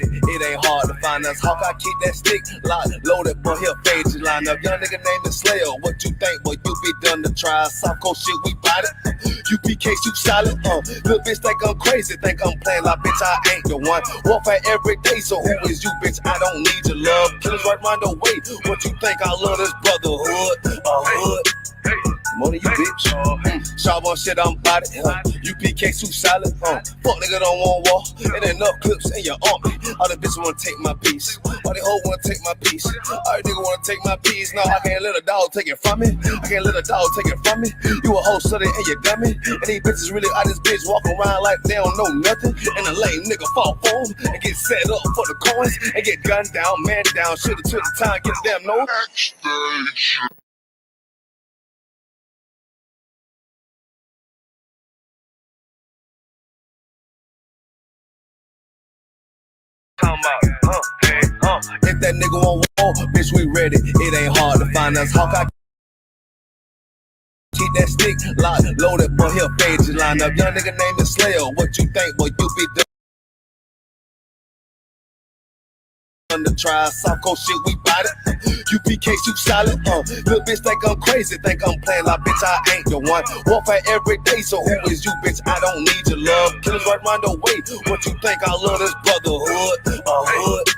It ain't hard to find us. Hawk, I keep that stick locked, loaded, boy, he'll fade you line up. Young nigga named the Slayer. What you think, boy? You be done to try. South Coast shit, we bought it. UPK, shoot solid. Little bitch think I'm crazy, think I'm playing like bitch, I ain't the one. Warfare every day, so who is you, bitch? I don't need your love. Killers right round the way. What you think? I love this brotherhood. Hood. More than you, bitch. Sharp on shit, I'm about it. UPK, shoot solid. Fuck nigga don't want war. It ain't enough clips in your army. All the bitches wanna take my piece. All they hoes wanna take my piece. All the niggas wanna take my piece. No, I can't let a dog take it from me. I can't let a dog take it from me. You a hoe study and you dummy. And these bitches really out this bitch walking around like they don't know nothing. And a lame nigga fall for them and get set up for the coins and get gunned down, man down. Should've took the time, get a damn nose. If that nigga want war, bitch, we ready. It ain't hard to find us. Hawk, I keep that stick locked, loaded, boy, he'll fade you line up. Young nigga named the Slayer. What you think, boy? You be done to try. South Coast shit, we bought it. UPK, shoot solid. Little bitch think I'm crazy, think I'm playing like bitch, I ain't the one. Warfare every day, so who is you, bitch? I don't need your love. Killers right round the way. What you think? I love this brotherhood. Hood.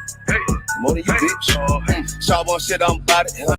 More than you, bitch. Sharp on shit, I'm about it.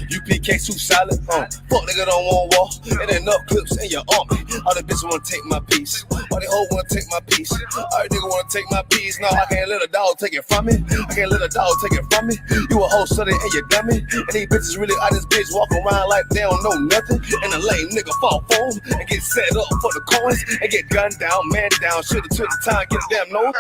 UPK, shoot solid. Fuck nigga don't want war. It ain't enough clips in your army. All the bitches wanna take my piece. All the hoes wanna take my piece. All the niggas wanna take my piece. No, I can't let a dog take it from me. I can't let a dog take it from me. You a hoe study and you dummy. And these bitches really out this bitch walking around like they don't know nothing. And a lame nigga fall for them and get set up for the coins and get gunned down, man down. Should've took the time, get a damn nose.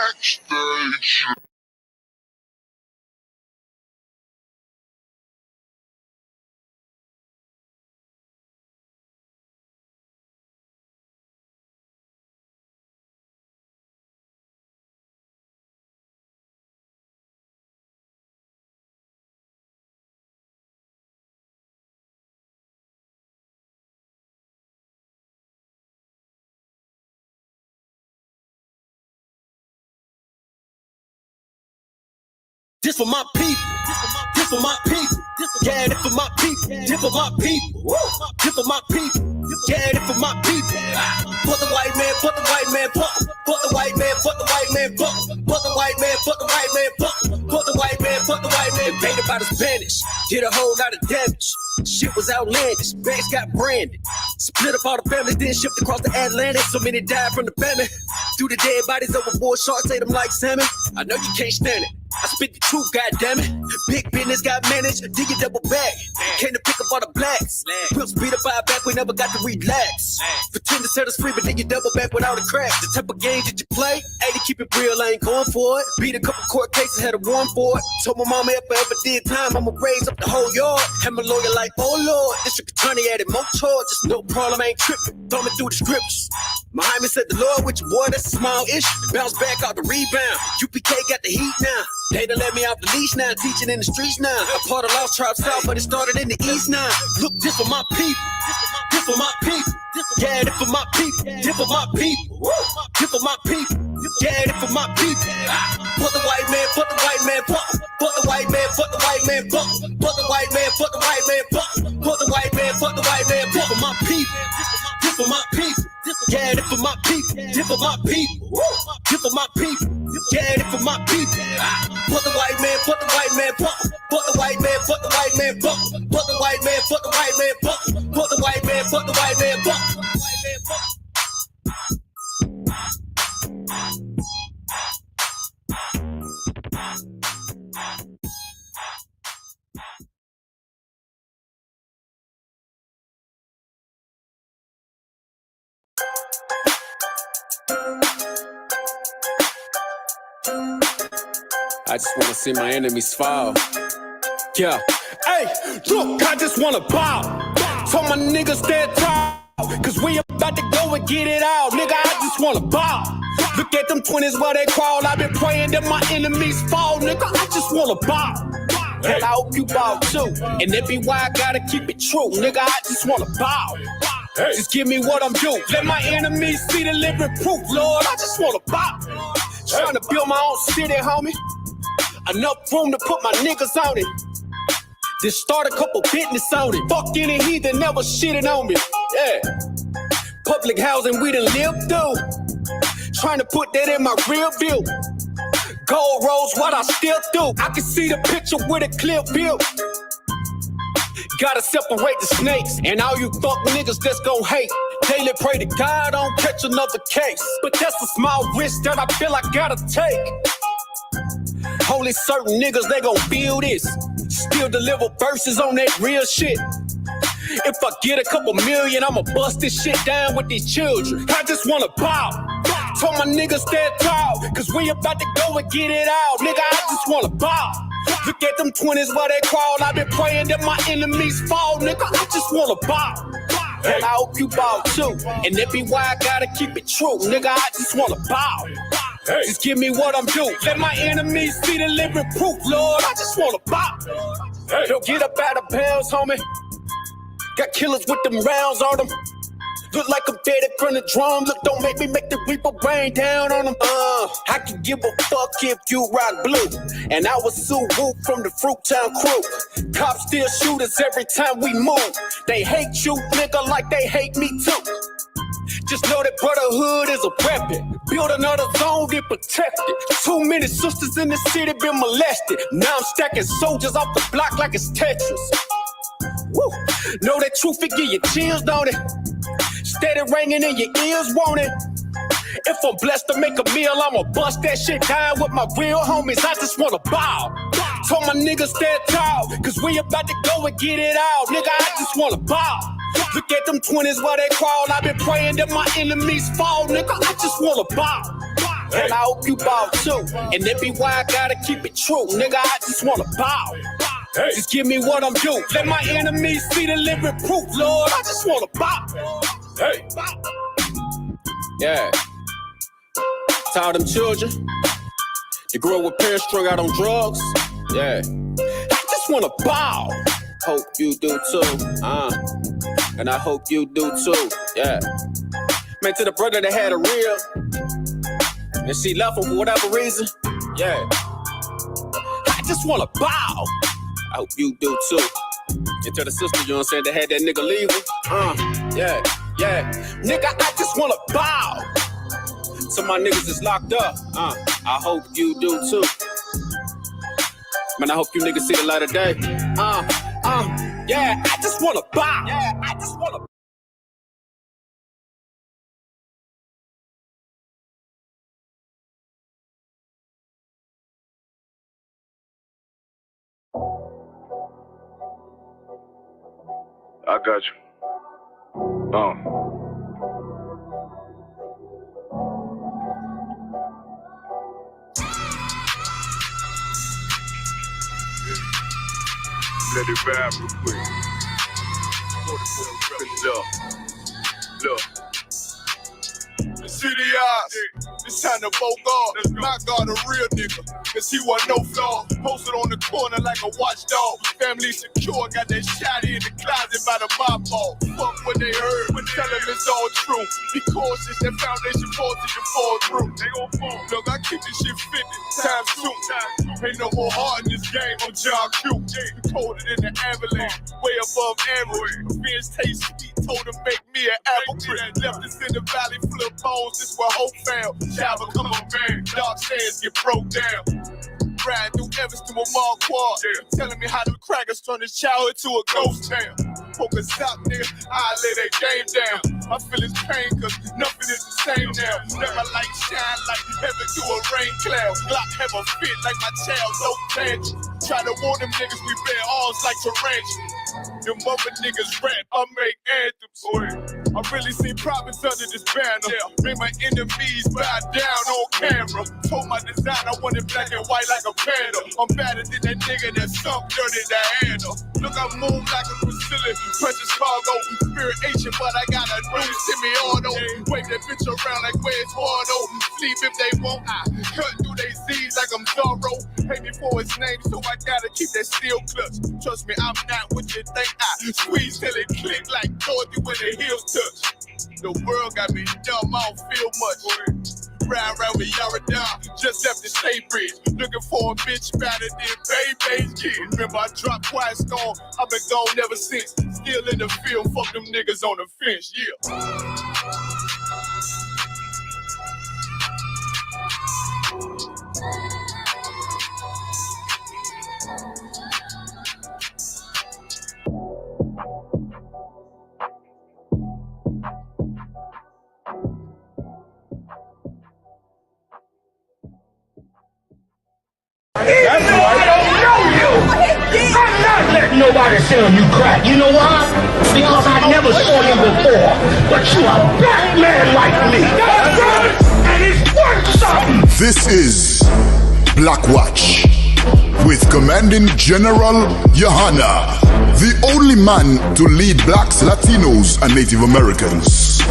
This for my people. This for my people. Yeah, this for my people. This for my people. This for my people. Yeah, this for my people. Fuck the white man, fuck the white man, fuck. Fuck the white man, fuck the white man, fuck. Fuck the white man, fuck the white man, fuck. Fuck the white man, fuck the white man. Invaded by the Spanish. Did a whole lot of damage. Shit was outlandish. Bags got branded. Split up all the families, then shipped across the Atlantic. So many died from the famine. Threw the dead bodies overboard, sharks ate them like salmon. I know you can't stand it. I spit the truth, goddammit. Big business got managed, dig it double back. Came to pick up all the blacks. We'll speed up our back, we never got to relax. Pretend to set us free, but then you double back without a crack. The type of game that you play, hey, to keep it real, I ain't going for it. Beat a couple court cases, had a warrant for it. Told my mama if I ever did time, I'ma raise up the whole yard. Had my lawyer like, oh Lord, district attorney added more charges. No problem, ain't tripping, thumbing through the scriptures. Muhammad said the Lord with your boy, that's a small issue. Bounce back out the rebound, UPK got the heat now. They done let me off the leash now, teaching in the streets now. A part of Lost Tribe South, but it started in the East now. Look, this for my people, this for my people. Yeah, this for my people, this for my people. This for my people, yeah, this for my people. Fuck the white man, fuck the white man, fuck. Fuck the white man, fuck the white man, fuck. Fuck the white man, fuck the white man, fuck. Fuck the white man, fuck the white man, fuck. For my people, this for my people. Yeah, this for my people, this for my people. This for my people, yeah, this for my people. Fuck the white man, fuck the white man, fuck. Fuck the white man, fuck the white man, fuck. Fuck the white man, fuck the white man, fuck. Fuck the white man, fuck the white man, fuck. I just wanna see my enemies fall. Yeah. Hey, look, I just wanna bow. Told my niggas stand tall, cause we about to go and get it out. Nigga, I just wanna bow. Look at them 20s where they crawl. I've been praying that my enemies fall. Nigga, I just wanna bow. And I hope you bow too. And that be why I gotta keep it true. Nigga, I just wanna bow. Just give me what I'm due. Let my enemies see the living proof, Lord. I just wanna bow. Trying to build my own city, homie. Enough room to put my niggas on it. Just start a couple business on it. Fuck any heathen never shitting on me. Yeah. Public housing we done lived through. Trying to put that in my rear view. Gold rolls, what I still do. I can see the picture with a clear view. Gotta separate the snakes. And all you fuck niggas that's gon' hate. Daily pray to God I don't catch another case. But that's a small risk that I feel I gotta take. Only certain niggas, they gon' feel this. Still deliver verses on that real shit. If I get a couple million, I'ma bust this shit down with these children. I just wanna bow. Told my niggas stand tall, cause we about to go and get it out. Nigga, I just wanna bow. Look at them 20s where they crawl. I've been praying that my enemies fall. Nigga, I just wanna bow. And I hope you bow too. And that be why I gotta keep it true. Nigga, I just wanna bow. Just give me what I'm due. Let my enemies see the living proof, Lord. I just wanna bow. Don't get up out of bounds, homie. Got killers with them rounds on them. Look like I'm dead from the drum. Look, don't make me make the reaper rain down on them. I can give a fuck if you rock blue. And I was Sue Woo from the Fruittown crew. Cops still shoot us every time we move. They hate you, nigga, like they hate me too. Just know that brotherhood is a weapon. Build another zone, get protected. Too many sisters in the city been molested. Now I'm stacking soldiers off the block like it's Tetris. Woo. Know that truth, it give you chills, don't it? Steady ringing in your ears, won't it? If I'm blessed to make a meal, I'ma bust that shit down with my real homies. I just wanna bow. Told my niggas stand tall, cause we about to go and get it out. Nigga, I just wanna bow. Look at them 20s where they crawl. I've been praying that my enemies fall. Nigga, I just wanna bow. And I hope you bow too. And that be why I gotta keep it true. Nigga, I just wanna bow. Just give me what I'm due. Let my enemies see the living proof, Lord. I just wanna bow. Hey. Yeah. To all them children, you grew up with parents strung out on drugs. Yeah. I just wanna bow. Hope you do too. And I hope you do too. Yeah. Man, to the brother that had a real, and she left him for whatever reason. Yeah. I just wanna bow. I hope you do too. And to the sister, you know what I'm saying, that had that nigga leaving. Yeah. Yeah. Nigga, I just wanna bow. Some of my niggas is locked up. I hope you do too. Man, I hope you niggas see the light of day. Yeah, I just wanna bow. Yeah, I just wanna. I got you. Let it rap real quick. Look. The city eyes. It's time to vote off. My God, a real nigga. Cause he wasn't no flaw. Posted on the corner like a watchdog. Family secure, got that shotty in the closet by the mob ball. Fuck what they heard, but tell them it's all true. Be cautious, that foundation falls till you fall through. They gon' fall. Look, I keep this shit 50 times 2. Ain't no more heart in this game, I'm John Q. Colder than the avalanche, way above average. Fierce taste sweet, told him make me an apple tree. Left us in the valley full of bones, this where hope found. Child become a man, dark sands get broke down. Riding through Evans to a mall quad. Telling me how the crackers turn his childhood to a ghost town. Poke us out, nigga, I lay that game down. I feel his pain, cause nothing is the same now. Let my light shine like heaven through a rain cloud. Glock have a fit like my child, so tangy. Try to warn them niggas, we bear arms like tarantula. Them mother niggas rap, I make anthems. I really see prophets under this banner. Made my enemies bow down on camera. Told my design I wanted black and white like a panda. I'm better than that nigga that sunk dirty Diana. Look, I move like a Brazilian, precious cargo. Spirit ancient, but I got a new semi-auto. Wave that bitch around like where's Wardo. Sleep if they won't, I cut through they Z's like I'm Zorro. Hate me for his name, so I gotta keep that steel clutch. Trust me, I'm not what you think. I squeeze till it click like Dorothy when the heels touch. The world got me dumb, I don't feel much. Ride around with Yaradon, just after State Bridge. Looking for a bitch better than Baby's kid. Remember I dropped Quiet Storm, I've been gone ever since. Still in the field, fuck them niggas on the fence, yeah. Even though I don't know you, I'm not letting nobody sell you crack. You know why? Because I never saw you before. But you a black man like me. And it's worth something. This is Black Watch with Commanding General Yahanna, the only man to lead blacks, Latinos, and Native Americans.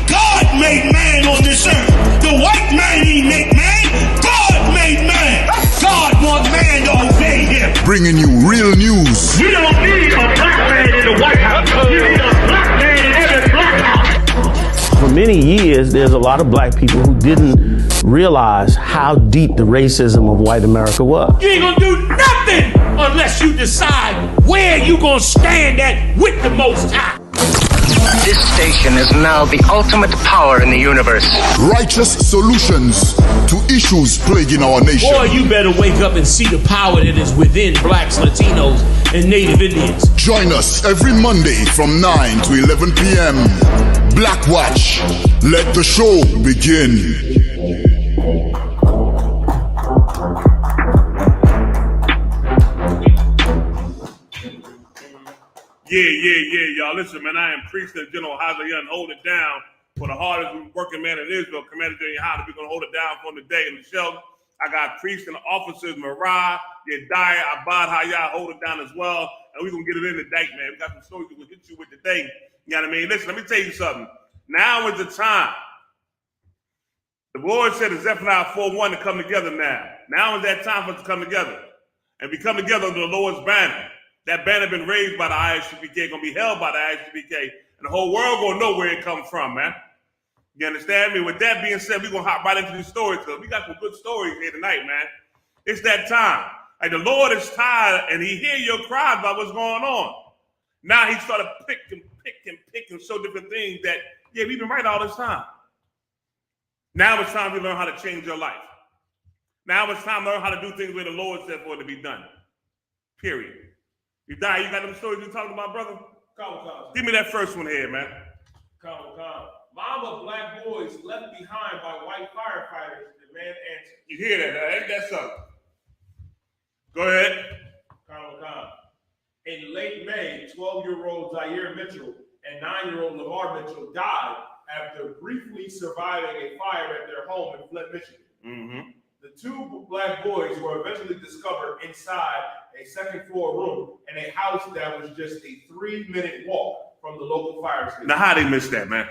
God made man on this earth. The white man he made man. God made man. God wants man to obey him. Bringing you real news. You don't need a black man in the White House. You need a black man in every black house. For many years, there's a lot of black people who didn't realize how deep the racism of white America was. You ain't gonna do nothing unless you decide where you gonna stand at with the Most High. This station is now the ultimate power in the universe. Righteous solutions to issues plaguing our nation. Boy, you better wake up and see the power that is within blacks, Latinos, and Native Indians. Join us every Monday from 9 to 11 p.m. Black Watch. Let the show begin. Yeah, y'all. Listen, man, I am Priest and General Hazayan, hold it down for the hardest working man in Israel, Commander GEN.YAHANNA. We're going to hold it down for today in the show. I got priests and officers, Marah, Yediah, Abad, Hayah, hold it down as well. And we're going to get it in today, man. We got some stories we're going to hit you with today. You know what I mean? Listen, let me tell you something. Now is the time. The Lord said in Zephaniah 4:1 to come together now. Now is that time for us to come together. And we come together under the Lord's banner. That banner been raised by the I.S.U.P.K, gonna be held by the I.S.U.P.K, and the whole world gonna know where it comes from, man. You understand me? With that being said, we're gonna hop right into these stories, because we got some good stories here tonight, man. It's that time. Like the Lord is tired, and he hear your cries about what's going on. Now he started picking, so different things that, yeah, we've been right all this time. Now it's time to learn how to change your life. Now it's time to learn how to do things where the Lord said for it to be done. Period. You die, you got them stories you talking about, brother? Give me that first one here, man. Mama black boys left behind by white firefighters demand answers. You hear that? Ain't that something? Go ahead. In late May, 12-year-old Zaire Mitchell and 9-year-old Lamar Mitchell died after briefly surviving a fire at their home in Flint, Michigan. Mm-hmm. The two black boys were eventually discovered inside a second-floor room in a house that was just a 3-minute walk from the local fire station. Now, how they missed that, man?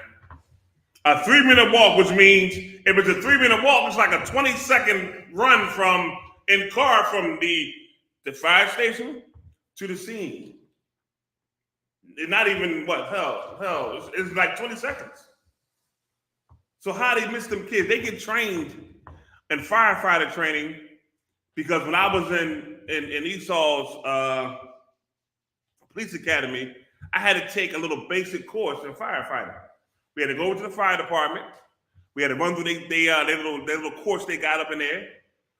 A 3-minute walk, which means if it's a 3-minute walk, it's like a 20-second run from the fire station to the scene. It's not even it's like 20 seconds. So how they miss them kids? They get trained in firefighter training, because when I was in Esau's police academy, I had to take a little basic course in firefighting. We had to go to the fire department. We had to run through their little course they got up in there,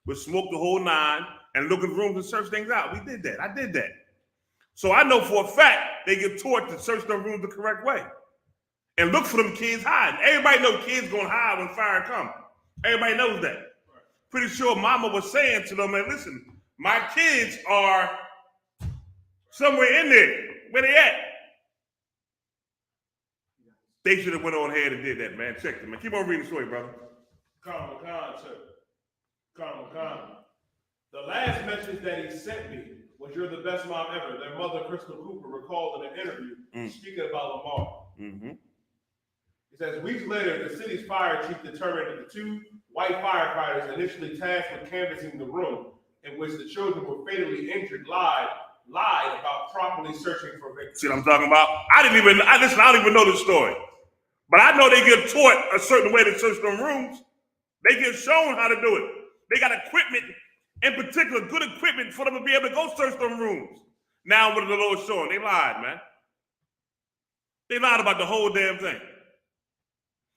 with smoke the whole nine, and look in rooms and search things out. We did that. I did that. So I know for a fact they get taught to search them rooms the correct way and look for them kids hiding. Everybody knows kids gonna hide when fire comes. Everybody knows that. Pretty sure mama was saying to them, man, listen, my kids are Somewhere in there. Where they at? They should have went on ahead and did that, man. Check them, man. Keep on reading the story, brother. Come, sir. Come. The last message that he sent me was, "You're the best mom ever." Their mother, Crystal Cooper, recalled in an interview speaking about Lamar. He says, weeks later, the city's fire chief determined that the two white firefighters initially tasked with canvassing the room in which the children were fatally injured lied about properly searching for victims. See what I'm talking about? I don't even know this story. But I know they get taught a certain way to search them rooms. They get shown how to do it. They got equipment, in particular, good equipment for them to be able to go search them rooms. Now what did the Lord show them? They lied, man. They lied about the whole damn thing.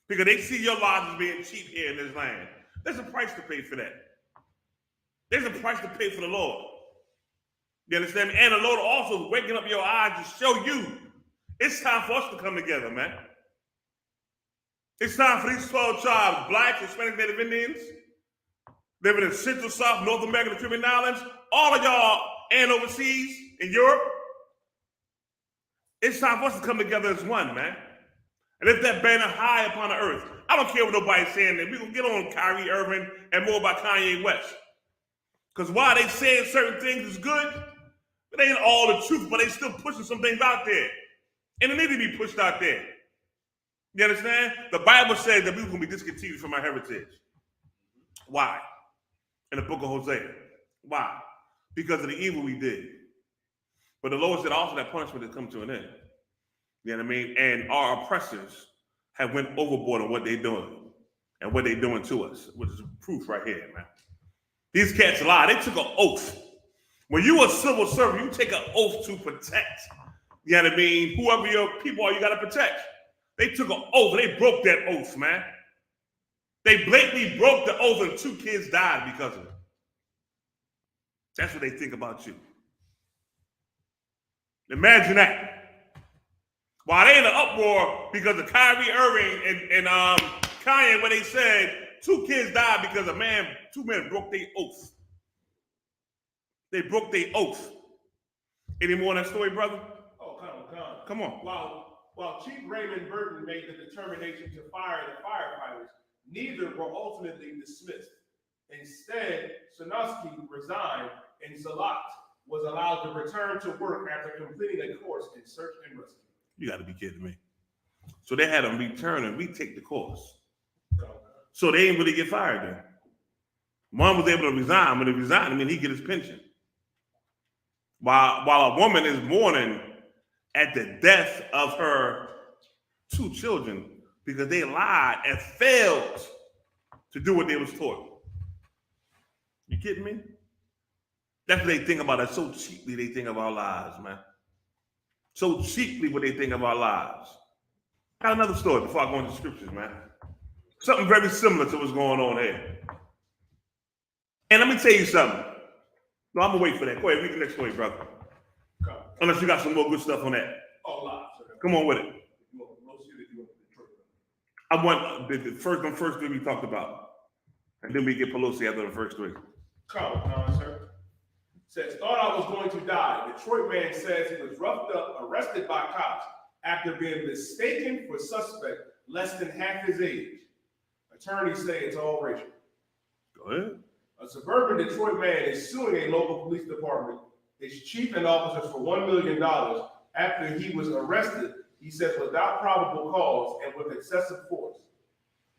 Because they see your lives as being cheap here in this land. There's a price to pay for that. There's a price to pay for the Lord. You understand me? And the Lord also waking up your eyes to show you it's time for us to come together, man. It's time for these 12 tribes, Blacks, Hispanic, Native Indians, living in Central, South, North America, the Caribbean Islands, all of y'all and overseas in Europe. It's time for us to come together as one, man. And lift that banner high upon the earth. I don't care what nobody's saying. That we gonna get on Kyrie, Irving, and more about Kanye West. Because while they saying certain things is good, it ain't all the truth, but they still pushing some things out there. And it need to be pushed out there. You understand? The Bible says that we're going to be discontinued from our heritage. Why? In the book of Hosea. Why? Because of the evil we did. But the Lord said also that punishment has come to an end. You know what I mean? And our oppressors have went overboard on what they're doing and what they're doing to us, which is proof right here, man. These cats lie. They took an oath. When you a civil servant, you take an oath to protect. You know what I mean? Whoever your people are, you got to protect. They took an oath. They broke that oath, man. They blatantly broke the oath and 2 kids died because of it. That's what they think about you. Imagine that. While they in an uproar because of Kyrie, Irving, and Kanye, when they said 2 kids died because 2 men broke their oath. They broke their oath. Any more on that story, brother? Oh, come. Come on. While Chief Raymond Burton made the determination to fire the firefighters, neither were ultimately dismissed. Instead, Sonosky resigned and Zalat was allowed to return to work after completing a course in search and rescue. You got to be kidding me. So they had him return and retake the course. So they didn't really get fired then. One was able to resign. When he resigned, he get his pension. While a woman is mourning at the death of her 2 children because they lied and failed to do what they was taught. You kidding me? That's what they think about us. So cheaply they think of our lives, man. So cheaply what they think of our lives. I got another story before I go into scriptures, man. Something very similar to what's going on here. And let me tell you something. No, I'm gonna wait for that. Go ahead, read the next story, brother. Come. Unless you got some more good stuff on that. Oh, lots. Come on with it. I want the first 3 we talked about. And then we get Pelosi after the first 3. Come, sir. Says, thought I was going to die. Detroit man says he was roughed up, arrested by cops after being mistaken for suspect less than half his age. Attorneys say it's all racial. Go ahead. A suburban Detroit man is suing a local police department, its chief and officers, for $1 million after he was arrested, he says, without probable cause and with excessive force.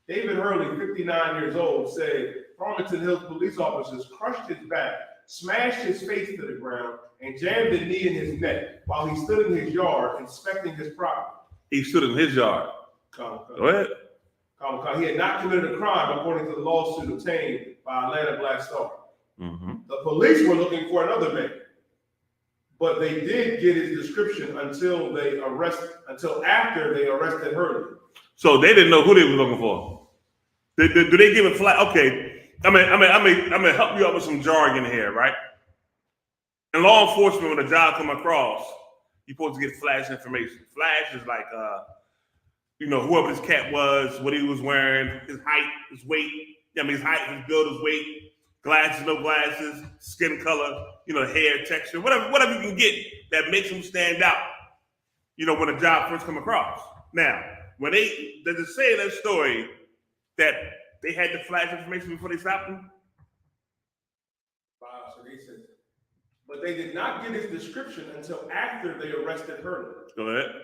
David Hurley, 59 years old, said Farmington Hills police officers crushed his back, smashed his face to the ground, and jammed a knee in his neck while he stood in his yard inspecting his property. He stood in his yard. Go ahead. He had not committed a crime, according to the lawsuit obtained by Atlanta Black Star. The police were looking for another man, but they did get his description until after they arrested Hurley. So they didn't know who they were looking for. Do they give a flag? Okay, I'm gonna help you out with some jargon here, right? In law enforcement, when a job come across, you're supposed to get flash information. Flash is like, whoever this cat was, what he was wearing, his height, his weight. His height, his build, his weight. Glasses, no glasses, skin color, hair texture, whatever you can get that makes them stand out, when a job first come across. Now, when they say in that story that they had the flash information before they stopped him? Wow, so they said, but they did not get his description until after they arrested Hurley. Go ahead.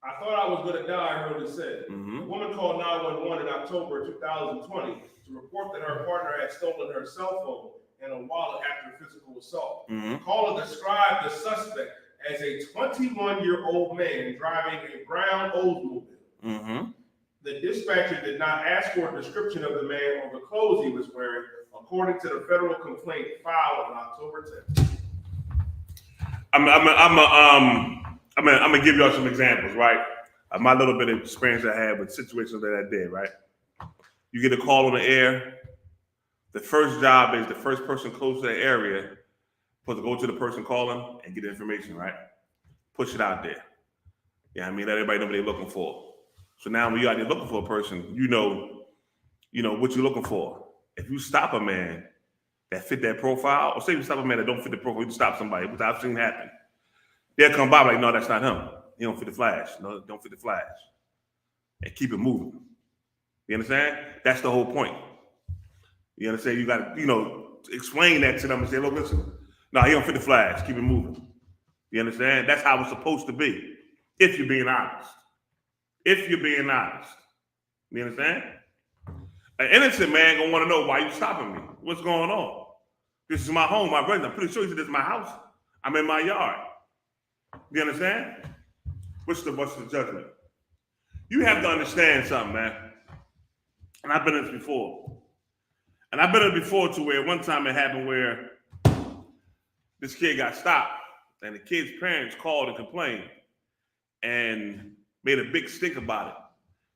I thought I was going to die, Hurley said. The woman called 911 in October 2020 to report that her partner had stolen her cell phone and a wallet after physical assault. Caller described the suspect as a 21-year-old man driving a brown Oldsmobile. The dispatcher did not ask for a description of the man or the clothes he was wearing, according to the federal complaint filed on October 10th. I'm gonna give y'all some examples, right? My little bit of experience I had with situations that I did, right? You get a call on the air. The first job is the first person close to the area supposed to go to the person calling and get the information, right? Push it out there. Yeah, I mean, let everybody know what they're looking for. So now when you're out there looking for a person, you know what you're looking for. If you stop a man that fit that profile, or say you stop a man that don't fit the profile, you stop somebody, which I've seen happen. They'll come by like, no, that's not him. He don't fit the flash. No, don't fit the flash. And keep it moving. You understand? That's the whole point. You understand? You got to, explain that to them and say, look, listen, no, he don't fit the flash. Keep it moving. You understand? That's how it's supposed to be, if you're being honest. If you're being honest. You understand? An innocent man gonna want to know why you stopping me. What's going on? This is my home, my residence. I'm pretty sure he said this is my house. I'm in my yard. You understand? What's the judgment? You have to understand something, man. And I've been in this before. And I've been in it before to where one time it happened where this kid got stopped and the kid's parents called and complained and made a big stink about it.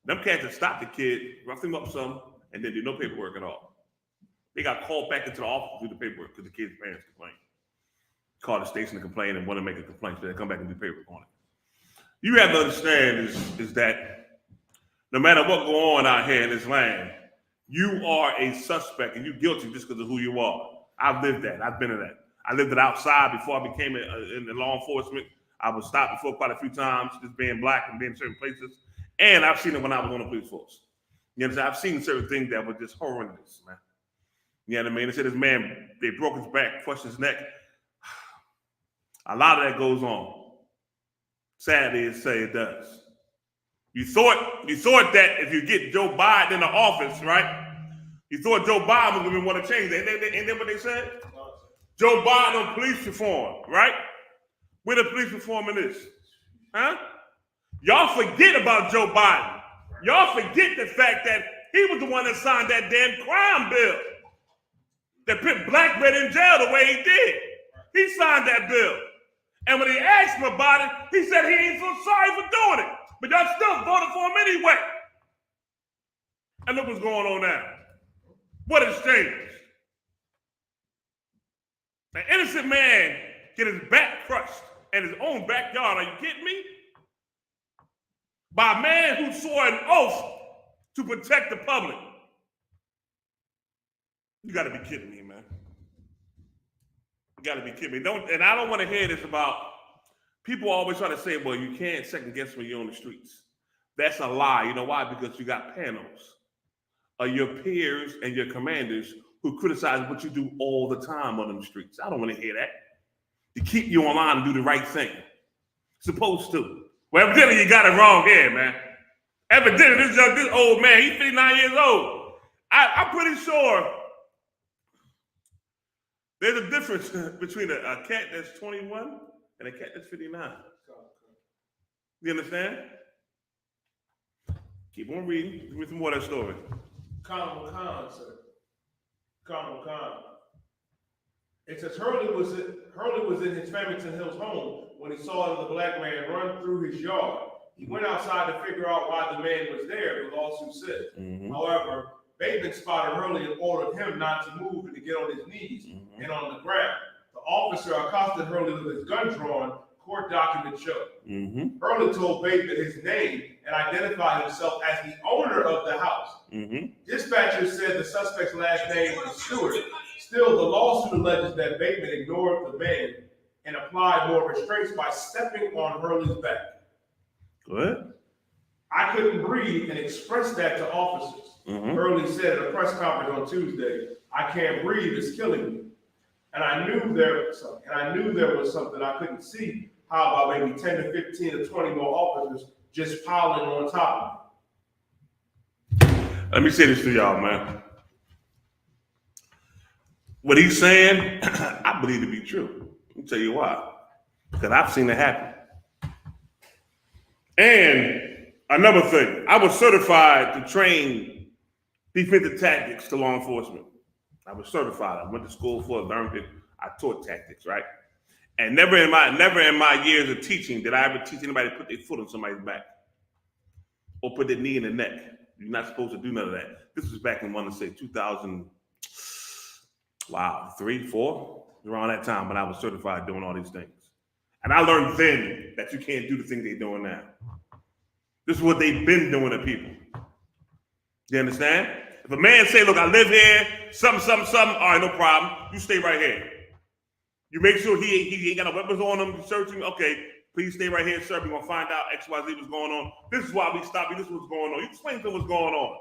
Them cats that stopped the kid, roughed him up some, and then did no paperwork at all. They got called back into the office to do the paperwork because the kid's parents complained. Called the station to complain and want to make a complaint, so they come back and do paperwork on it. You have to understand is that no matter what go on out here in this land, you are a suspect and you're guilty just because of who you are. I've lived that. I've been in that. I lived it outside before I became in law enforcement. I was stopped before quite a few times, just being black and being in certain places. And I've seen it when I was on the police force. You know, I've seen certain things that were just horrendous, man. You know what I mean? They said this man, they broke his back, crushed his neck. A lot of that goes on. Sadly, to say it does. You thought that if you get Joe Biden in the office, right? You thought Joe Biden was going to want to change that. Ain't that what they said? Joe Biden on police reform, right? Where the police reform in this? Huh? Y'all forget about Joe Biden. Y'all forget the fact that he was the one that signed that damn crime bill that put black men in jail the way he did. He signed that bill. And when he asked him about it, he said he ain't so sorry for doing it. But y'all still voted for him anyway. And look what's going on now. What has changed? An innocent man get his back crushed in his own backyard. Are you kidding me? By a man who swore an oath to protect the public. You got to be kidding me, man. You got to be kidding me. And I don't want to hear this about people always try to say, well, you can't second guess when you're on the streets. That's a lie. You know why? Because you got panels of your peers and your commanders who criticize what you do all the time on the streets. I don't want to hear that. To keep you online and do the right thing. Supposed to. Well, evidently you got it wrong here, man. Evidently this old man, he's 59 years old. I'm pretty sure there's a difference between a cat that's 21 and a cat that's 59. You understand? Keep on reading. Give me some more of that story. Khan, sir. Khan. It says Hurley was in his Farmington Hills home when he saw the black man run through his yard. He went outside to figure out why the man was there, the lawsuit said. However, Bateman spotted Hurley and ordered him not to move and to get on his knees and on the ground. The officer accosted Hurley with his gun drawn, court document showed. Hurley told Bateman his name and identified himself as the owner of the house. Dispatchers said the suspect's last name was Stewart, Still, the lawsuit alleges that Bateman ignored the ban and applied more restraints by stepping on Hurley's back. Good. I couldn't breathe and expressed that to officers. Hurley said at a press conference on Tuesday, "I can't breathe, it's killing me." And I knew there was something I couldn't see. How about maybe 10 to 15 or 20 more officers just piling on top of me? Let me say this to y'all, man. What he's saying, I believe to be true. Let me tell you why. Because I've seen it happen. And another thing, I was certified to train defensive tactics to law enforcement. I was certified. I went to school for it, learned it. I taught tactics, right? And never in my years of teaching did I ever teach anybody to put their foot on somebody's back or put their knee in the neck. You're not supposed to do none of that. This was back in, I want to say, 2003, 4, around that time when I was certified doing all these things. And I learned then that you can't do the things they're doing now. This is what they've been doing to people. You understand? If a man say, look, I live here, something, all right, no problem. You stay right here. You make sure he ain't got no weapons on him, searching. Okay, please stay right here, sir. We're going to find out X, Y, Z what's going on. This is why we stopped you. This is what's going on. You explain to them what's going on.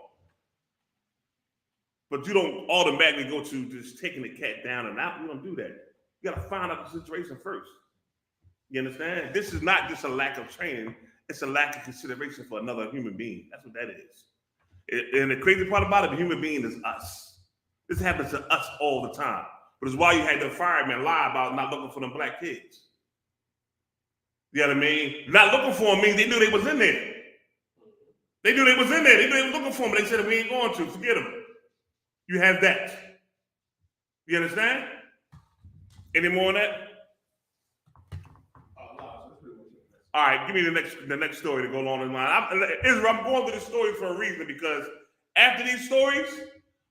But you don't automatically go to just taking the cat down and out. You don't do that. You got to find out the situation first. You understand? This is not just a lack of training. It's a lack of consideration for another human being. That's what that is. And the crazy part about it, the human being is us. This happens to us all the time. But it's why you had the firemen lie about not looking for them black kids. You know what I mean? Not looking for them means they knew they was in there. They knew they was in there. They knew they was looking for them. They said, we ain't going to. Forget them. You have that. You understand? Any more on that? All right, give me the next story to go along in line. Israel, I'm going through this story for a reason, because after these stories,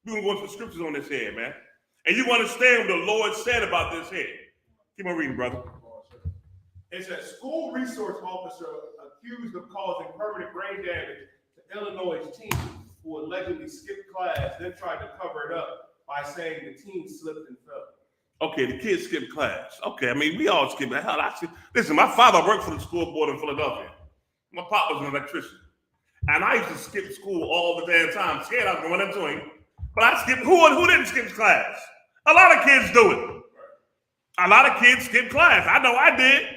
we're going to go into the scriptures on this here, man. And you understand what the Lord said about this here. Keep on reading, brother. It's a school resource officer accused of causing permanent brain damage to Illinois' teen who allegedly skipped class, then tried to cover it up by saying the teen slipped and fell. Okay, the kids skipped class. Okay, I mean, we all skip. Hell, listen, my father worked for the school board in Philadelphia. My pop was an electrician. And I used to skip school all the damn time, scared I was going into him. But I skipped, who didn't skip class? A lot of kids do it. A lot of kids skip class. I know I did.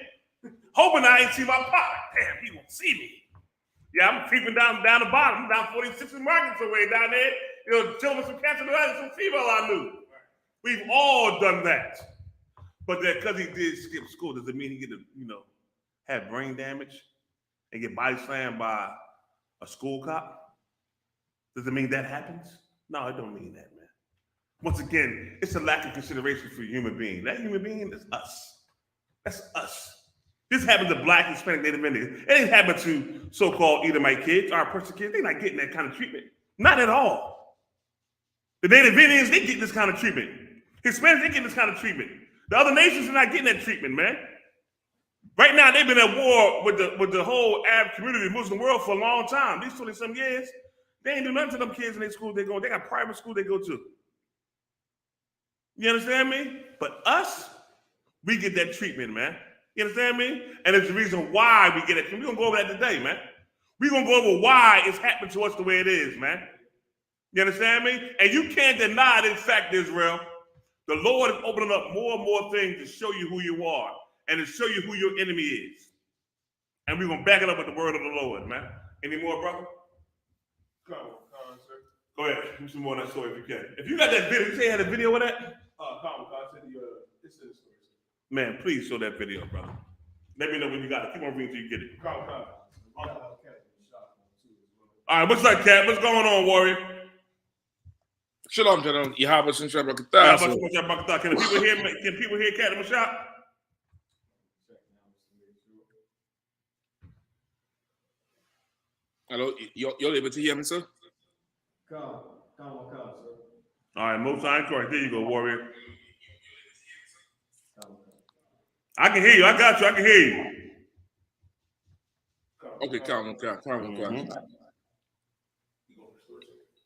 Hoping I ain't see my pop. Damn, he won't see me. Yeah, I'm creeping down the bottom, down 46th and Market somewhere down there, chilling with some cancer and some female I knew. We've all done that. But that because he did skip school, does it mean he get to, have brain damage and get body slammed by a school cop? Does it mean that happens? No, it don't mean that, man. Once again, it's a lack of consideration for a human being. That human being is us. That's us. This happens to Black, Hispanic, Native Indians. It ain't happened to so-called Edomite kids, our Persian kids. They're not getting that kind of treatment. Not at all. The Native Indians, they get this kind of treatment. Hispanics, they get this kind of treatment. The other nations are not getting that treatment, man. Right now, they've been at war with the whole Arab community, Muslim world for a long time. These 20-some years, they ain't do nothing to them kids in their school they go. They got private school they go to. You understand me? But us, we get that treatment, man. You understand me? And it's the reason why we get it. We're going to go over that today, man. We're going to go over why it's happening to us the way it is, man. You understand me? And you can't deny this fact, Israel. The Lord is opening up more and more things to show you who you are and to show you who your enemy is. And we're going to back it up with the word of the Lord, man. Any more, brother? Come on, sir. Go ahead. Do some more on that story if you can. If you got that video, you say you had a video of that? It's in the story. Man, please show that video, brother. Let me know when you got it. Keep on reading till you get it. All right, what's up, Cat? What's going on, Warrior? Shalom, gentlemen. Can people hear Cat in the shop? Hello, you're able to hear me, sir? Come, sir. All right, most time correct. There you go, Warrior. I can hear you. I got you. I can hear you. Okay, calm.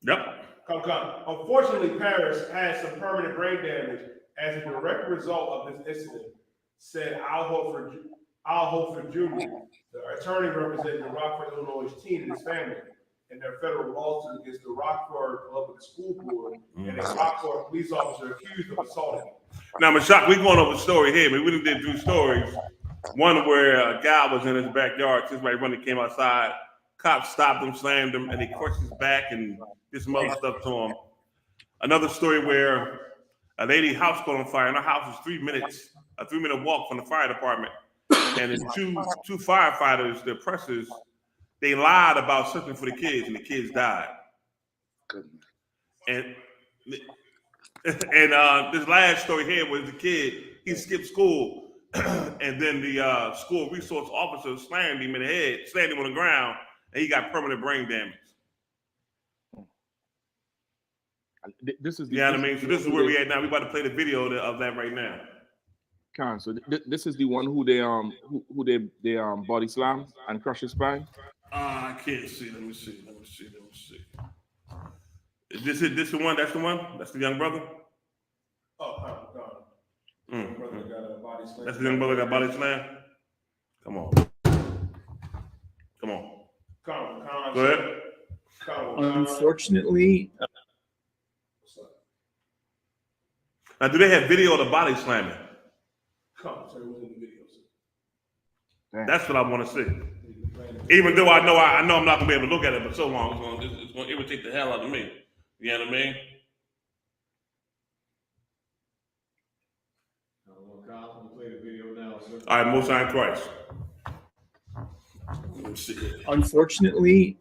Yep. Unfortunately, Paris has some permanent brain damage as a direct result of this incident, said I.S.U.P.K Jr., the attorney representing the Rockford, Illinois teen and his family in their federal lawsuit against the Rockford Public School Board and a Rockford police officer accused of assaulting him. Now, Mashak, we're going over a story here. We really did 2 stories. One where a guy was in his backyard, somebody running came outside, cops stopped him, slammed him, and he crushed his back and did some other stuff to him. Another story where a lady's house caught on fire, and her house was 3 minutes, a 3-minute walk from the fire department. And the two firefighters, the oppressors, they lied about searching for the kids, and the kids died. And this last story here was the kid, he skipped school, and then the school resource officer slammed him in the head, slammed him on the ground, and he got permanent brain damage. This is you know what I mean? So this is where we at now. We about to play the video of that right now. So this is the one who they body slam and crush his spine. I can't see. Let me see. Is this the one? That's the one. That's the young brother. Oh, God. Brother got a body slam. That's the young brother got body slam. Come on. Go ahead. Unfortunately. Now, do they have video of the body slamming? That's what I want to see. Even though I know I'm not gonna be able to look at it for so long, it's gonna irritate the hell out of me. You know what I mean? All right, Most High in Christ. Unfortunately,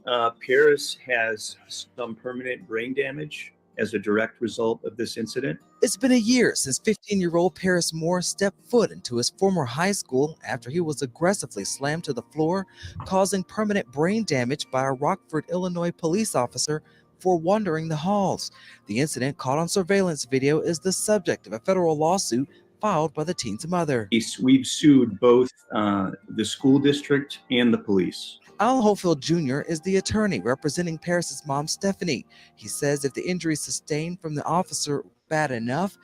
Paris has some permanent brain damage as a direct result of this incident. It's been a year since 15-year-old Paris Moore stepped foot into his former high school after he was aggressively slammed to the floor, causing permanent brain damage by a Rockford, Illinois police officer for wandering the halls. The incident, caught on surveillance video, is the subject of a federal lawsuit filed by the teen's mother. We've sued both the school district and the police. Al Hofield Jr. is the attorney representing Paris's mom, Stephanie. He says if the injuries sustained from the officer were bad enough,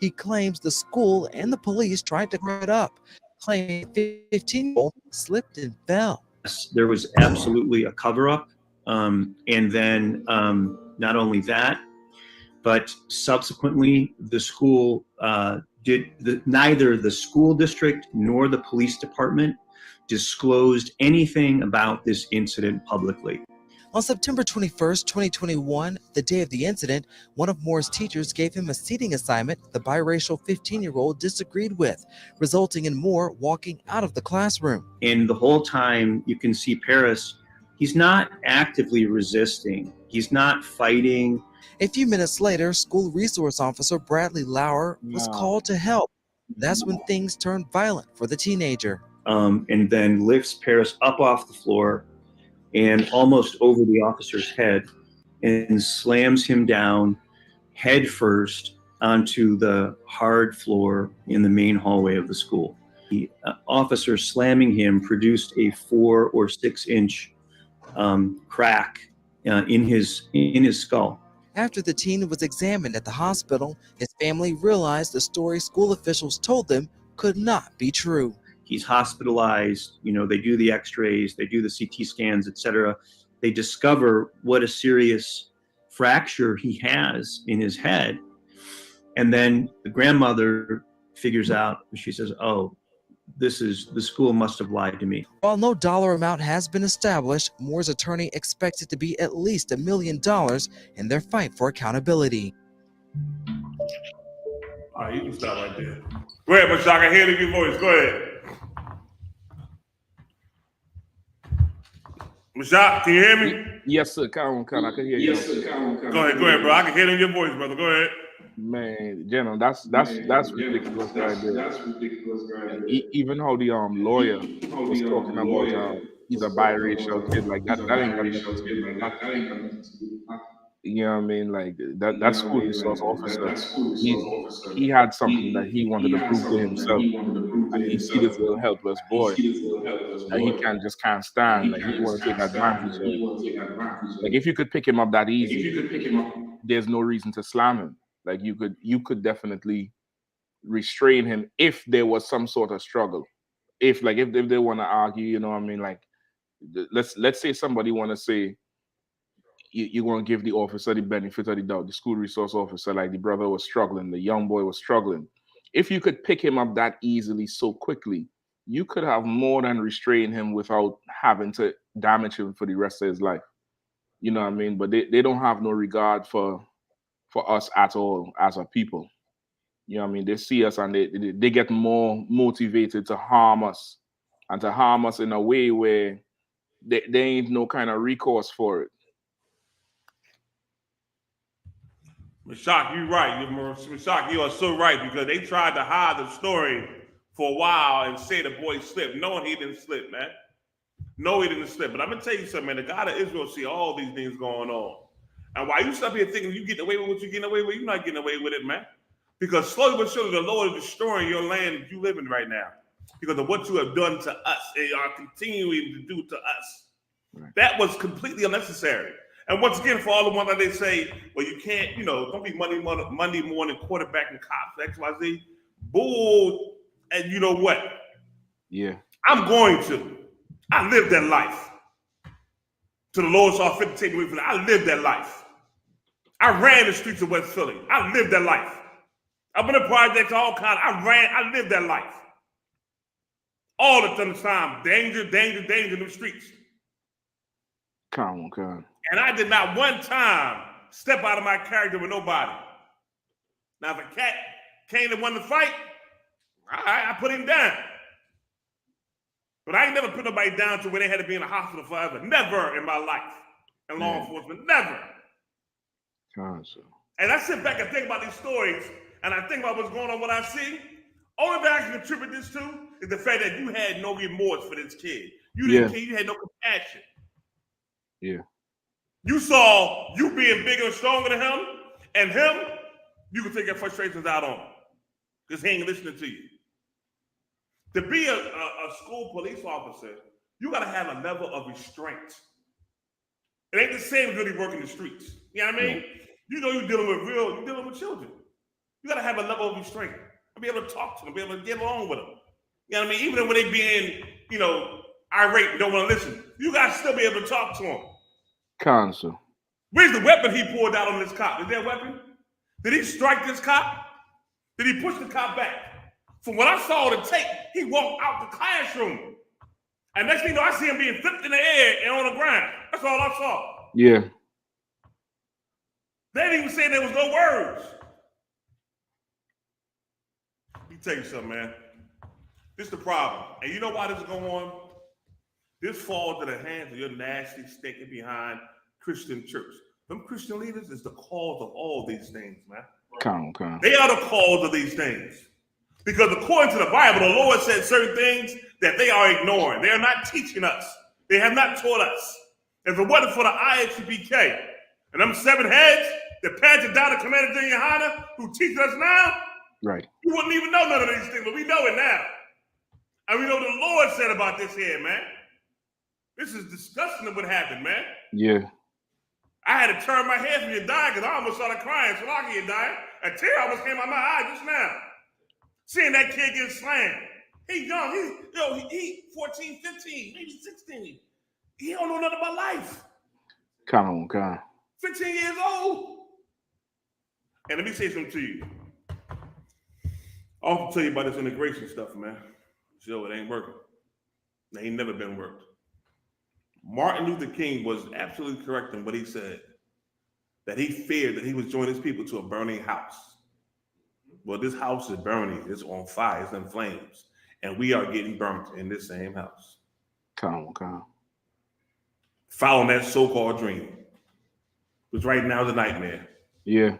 he claims the school and the police tried to cover it up, claiming 15-year-old slipped and fell. There was absolutely a cover-up, and then not only that, but subsequently the school neither the school district nor the police department disclosed anything about this incident publicly. On September 21st, 2021, the day of the incident, one of Moore's teachers gave him a seating assignment the biracial 15-year-old disagreed with, resulting in Moore walking out of the classroom. And the whole time you can see Paris, he's not actively resisting. He's not fighting. A few minutes later, school resource officer Bradley Lauer was called to help. That's when things turned violent for the teenager. And then lifts Paris up off the floor and almost over the officer's head and slams him down head first onto the hard floor in the main hallway of the school. The officer slamming him produced a 4 or 6 inch crack in his skull. After the teen was examined at the hospital, his family realized the story school officials told them could not be true. He's hospitalized, they do the x-rays, they do the CT scans, etc. They discover what a serious fracture he has in his head. And then the grandmother figures out, she says, oh, the school must have lied to me. While no dollar amount has been established, Moore's attorney expects it to be at least $1 million in their fight for accountability. All right, you can stop right there. Go ahead, Mashak. I hear your voice. Go ahead. Mashak, can you hear me? Yes, sir. Come on. I can hear you. Yes, sir. Go ahead, bro. I can hear it in your voice, brother. Go ahead. Man, General, that's ridiculous right there. That's ridiculous right there. Even how the lawyer was talking about he's a biracial kid, like that ain't got nothing to do with nothing. You know what I mean? Like that school resource officer, he had something that he wanted to prove to himself, and he see this little helpless boy that he can't stand. Like he want to take advantage of. Like if you could pick him up that easy, there's no reason to slam him. Like you could definitely restrain him if there was some sort of struggle. If they want to argue, you know what I mean? Like let's say somebody want to say you're going to give the officer the benefit of the doubt, the school resource officer, like the brother was struggling, the young boy was struggling. If you could pick him up that easily so quickly, you could have more than restrained him without having to damage him for the rest of his life. You know what I mean? But they don't have no regard for us at all as a people. You know what I mean? They see us and they get more motivated to harm us, and to harm us in a way where there ain't no kind of recourse for it. Mashak, you're right. Mashak, you are so right, because they tried to hide the story for a while and say the boy slipped. No, he didn't slip, man. No, he didn't slip. But I'm going to tell you something, man. The God of Israel see all these things going on. And while you stop here thinking you getting away with what you're getting away with, you're not getting away with it, man. Because slowly but surely, the Lord is destroying your land that you live in right now because of what you have done to us. They are continuing to do to us. Right. That was completely unnecessary. And once again, for all the ones that they say, well, you can't, don't be Monday morning quarterbacking cops, XYZ. Bull. And you know what? Yeah. I'm going to. I lived that life. To the Lord saw fit to take away from that. I lived that life. I ran the streets of West Philly. I lived that life. I've been a project all kinds. I lived that life. All the time. Danger in the streets. Come on. And I did not one time step out of my character with nobody. Now, if a cat came and wanted to fight, I put him down. But I ain't never put nobody down to where they had to be in a hospital forever. Never in my life. In law enforcement. Never. And I sit back and think about these stories, and I think about what's going on, what I see. Only thing I can contribute this to is the fact that you had no remorse for this kid. You didn't care. You had no compassion. Yeah. You saw you being bigger and stronger than him, and him, you could take your frustrations out on him because he ain't listening to you. To be a school police officer, you got to have a level of restraint. It ain't the same as really working the streets. You know what I mean? You're dealing with children. You got to have a level of restraint and be able to talk to them, be able to get along with them. You know what I mean? Even when they being, irate and don't want to listen, you got to still be able to talk to them. Counsel. Where's the weapon he pulled out on this cop? Is there a weapon? Did he strike this cop? Did he push the cop back? From what I saw on the tape, he walked out the classroom. And next thing you know, I see him being flipped in the air and on the ground. That's all I saw. Yeah. They didn't even say there was no words. Let me tell you something, man. This is the problem. And you know why this is going on? This falls to the hands of your nasty, stinking behind Christian church. Them Christian leaders is the cause of all these things, man. Come on. They are the cause of these things. Because according to the Bible, the Lord said certain things that they are ignoring. They are not teaching us. They have not taught us. If it wasn't for the I.S.U.P.K. and them 7 heads that passed it down to Commander GEN.YAHANNA, who teach us now, right? You wouldn't even know none of these things, but we know it now. And we know what the Lord said about this here, man. This is disgusting what happened, man. Yeah. I had to turn my head from you dying because I almost started crying. So lucky you dying. A tear almost came out of my eye just now. Seeing that kid get slammed. He young. He 14, 15, maybe 16. He don't know nothing about life. Come on, God. 15 years old. And let me say something to you. I'll tell you about this integration stuff, man. Joe, it ain't working. It ain't never been worked. Martin Luther King was absolutely correct in what he said, that he feared that he was joining his people to a burning house. Well, this house is burning. It's on fire. It's in flames. And we are getting burnt in this same house. Come on. Following that so-called dream, which right now is a nightmare. Yeah.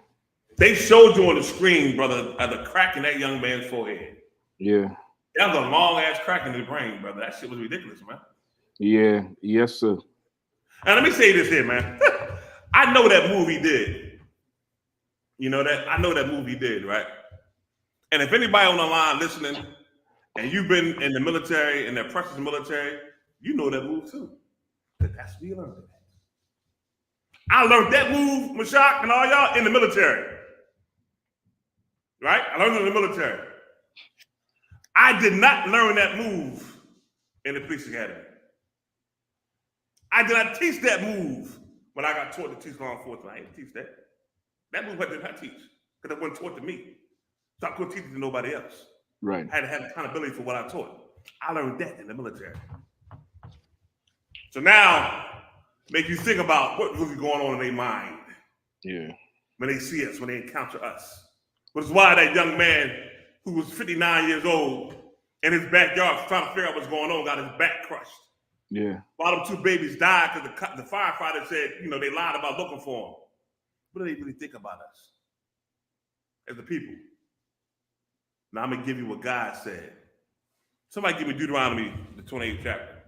They showed you on the screen, brother, the crack in that young man's forehead. Yeah. That was a long-ass crack in his brain, brother. That shit was ridiculous, man. Yeah. Yes, sir. And let me say this here, man. I know that movie did. You know that? I know that movie did, right? And if anybody on the line listening, and you've been in the military, in the precious military, you know that move too. That's what you learned. I learned that move, Mashak and all y'all, in the military. Right? I learned it in the military. I did not learn that move in the police academy. I did not teach that move when I got taught to teach law enforcement. I didn't teach that. That move I did not teach because it wasn't taught to me. So I couldn't teach it to nobody else. Right. I had to have accountability for what I taught. I learned that in the military. So now, make you think about what's really going on in their mind. Yeah. When they see us, when they encounter us. Which is why that young man who was 59 years old in his backyard trying to figure out what's going on got his back crushed. Yeah. While them two babies died because the firefighter said, they lied about looking for them. What do they really think about us as the people? Now I'm going to give you what God said. Somebody give me Deuteronomy, the 28th chapter.